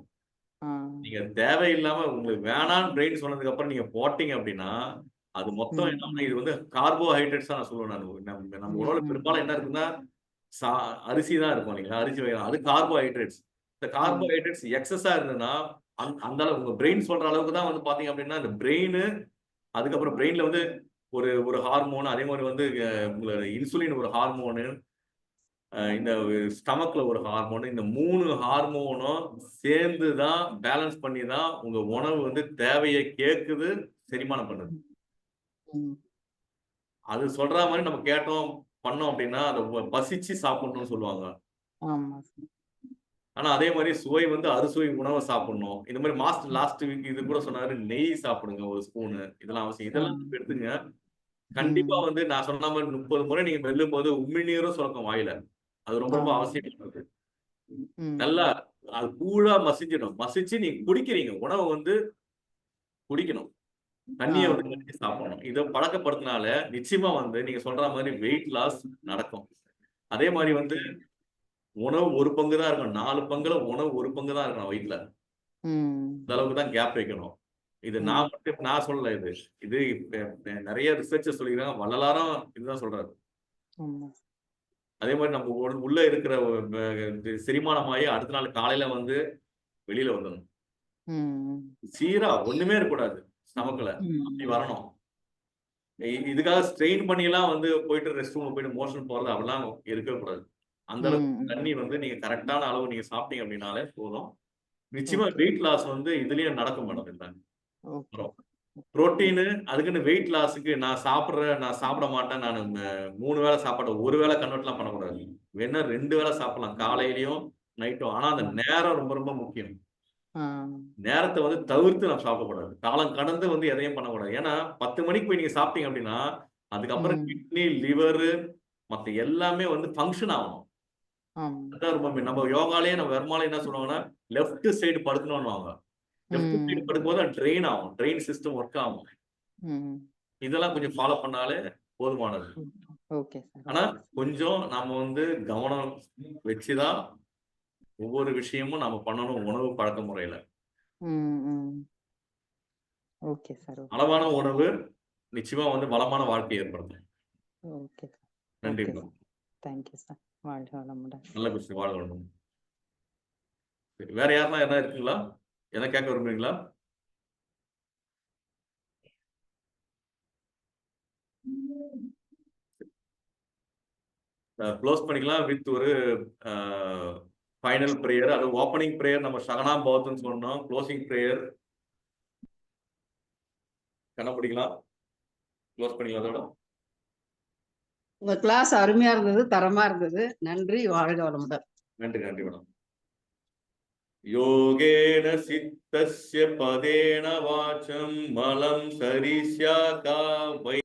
ஆ. நீங்க தேவையில்லாம உங்களுக்கு வேணான்னு பிரெயின் சொன்னதுக்கு அப்புறம் நீங்க போட்டீங்க அப்படின்னா, அது மொத்தம் என்ன ஆகும்னா, இது வந்து கார்போஹைட்ரேட்ஸ் தான் நான் சொல்லுவேன் நானு. நம்ம உணவுல ம். பெரும்பாலும் என்ன இருக்குன்னா, சா அரிசி தான் இருக்கும் இல்லைங்களா? அரிசி வகை அது கார்போஹைட்ரேட்ஸ். இந்த ம். கார்போஹைட்ரேட்ஸ் எக்ஸஸா இருந்ததுன்னா, அந்த அளவு உங்க பிரெயின் சொல்ற அளவுக்கு தான் வந்து பாத்தீங்க அப்படின்னா, இந்த அதுக்கப்புறம் பிரெயின்ல வந்து ஒரு ஒரு ஹார்மோன் அதே மாதிரி வந்து உங்களோட இன்சுலின் ஒரு ஹார்மோனு, இந்த ஸ்டமக்ல ஒரு ஹார்மோன் இந்த 3 ஹார்மோனும் சேர்ந்து தான் பேலன்ஸ் பண்ணி தான் உங்க உணவு வந்து தேவையை கேட்குது, செரிமானம் பண்ணுது. ம். அது சொல்ற மாதிரி நம்ம கேட்டோம், பண்ணோம் அப்படின்னா, அத பசிச்சு சாப்பிடணும்னு சொல்லுவாங்க. ஆமா சார். ஆனா அதே மாதிரி சுவை வந்து அறுசுவை உணவை சாப்பிடணும். இந்த மாதிரி மாஸ்டர் லாஸ்ட் வீக் இது கூட சொன்னாரு, நெய் சாப்பிடுங்க ஒரு ஸ்பூனு. இதெல்லாம் அவசியம். ஆ. இதெல்லாம் எடுத்துங்க. கண்டிப்பா ம். வந்து நான் சொன்ன மாதிரி 30 முறை நீங்க மெல்லும்போது உமிழ்நீரும் சுரக்கும் வாயில. அது ரொம்ப ஆ. ரொம்ப அவசியமானது. ம். நல்லா அது கூழா மசிஞ்சிடும். மசிச்சு நீங்க குடிக்கிறீங்க. உணவு வந்து குடிக்கணும். ஆ. தண்ணிய வந்து கடிச்சு சாப்பிடணும். இத பழக்கப்படுத்தினால நிச்சயமா வந்து நீங்க சொல்ற மாதிரி வெயிட் லாஸ் நடக்கும். அதே மாரி வந்து ஓகே. உணவு ஒரு பங்கு தான் இருக்கணும். 4 பங்குல உணவு ஒரு பங்கு தான் இருக்கணும் வயித்துல. ம். அந்த அளவுக்கு தான் கேப் வைக்கணும். இது நான் சொல்லல. இது இப்ப நிறைய ரிசர்ச் சொல்லிக்கிறாங்க. வள்ளலாரும் இதுதான் சொல்றாரு. ஆமா. அதே மாதிரி நம்ம உள்ள இருக்கிற செரிமானமாயி அடுத்த நாள் காலையில வந்து வெளியில வந்துடணும். சீரா ஒண்ணுமே இருக்கக்கூடாது நமக்குல. அப்படி வரணும். இதுக்காக ஸ்ட்ரெயின் பண்ணி எல்லாம் வந்து போயிட்டு ரெஸ்ட் ரூம் போயிட்டு மோஷன் போறது அப்படிலாம் இருக்கவே கூடாது. அந்த அளவுக்கு தண்ணி வந்து நீங்க கரெக்டான அளவு நீங்க சாப்பிட்டீங்க அப்படின்னாலே போதும். நிச்சயமா வெயிட் லாஸ் வந்து இதுலயும் நடக்கும் மேடம். புரோட்டீன் அதுக்குன்னு வெயிட் லாஸுக்கு நான் சாப்பிட மாட்டேன், நான் 3 வேளை சாப்பாடு 1 வேளை கன்வெர்ட்லாம் பண்ணக்கூடாது. வேணா 2 வேளை சாப்பிடலாம், காலையிலயும் நைட்டும். ஆனா அந்த நேரம் ரொம்ப ரொம்ப முக்கியம். நேரத்தை வந்து தவிர்த்து நம்ம சாப்பிடக்கூடாது. காலம் கடந்து வந்து எதையும் பண்ணக்கூடாது. ஏன்னா 10 மணிக்கு போய் நீங்க சாப்பிட்டீங்க அப்படின்னா அதுக்கப்புறம் கிட்னி, லிவர் மத்த எல்லாமே வந்து ஃபங்க்ஷன் ஆகணும். அதான் ரொம்ப நம்ம யோகாலேயே நம்ம வெர்மாலே என்ன சொல்லுவாங்கன்னா லெஃப்ட் சைடு படுக்கணும்னுவாங்க. லெஃப்ட் சைடு படுக்கும்போது ட்ரெயின் ஆகும், ட்ரெயின் சிஸ்டம் ஒர்க் ஆகும். இதெல்லாம் கொஞ்சம் ஃபாலோ பண்ணாலே போதுமானது. ஆனா கொஞ்சம் நாம வந்து கவனம் வச்சுதான் ஒவ்வொரு விஷயமும் நாம பண்ணணும். உணவு பழக்க முறையில அளவான உணவு நிச்சயமா வந்து வளமான வாழ்க்கை ஏற்படுத்தும். நன்றி. நல்ல விஷயம். வாழ்க வளமுடன். வேற யாருன்னா என்ன இருக்குங்களா? என்ன கேட்க விரும்புறீங்களா? க்ளோஸ் பண்ணிக்கலாம் வித் ஒரு ஃபைனல் பிரேயர். அது ஓப்பனிங் பிரேயர் நம்ம சகனா பவத்துன்னு சொன்னோம். க்ளோசிங் பிரேயர் கண்டுபிடிக்கலாம். க்ளோஸ் பண்ணிக்கலாம். அதோட உங்க கிளாஸ் அருமையா இருந்தது, தரமா இருந்தது. நன்றி. வாழ்க வளமுடன். நன்றி. நன்றி மேடம். யோகேன சித்தஸ்ய பதேன வாசம் மலம் சரிஷ்யா கா வை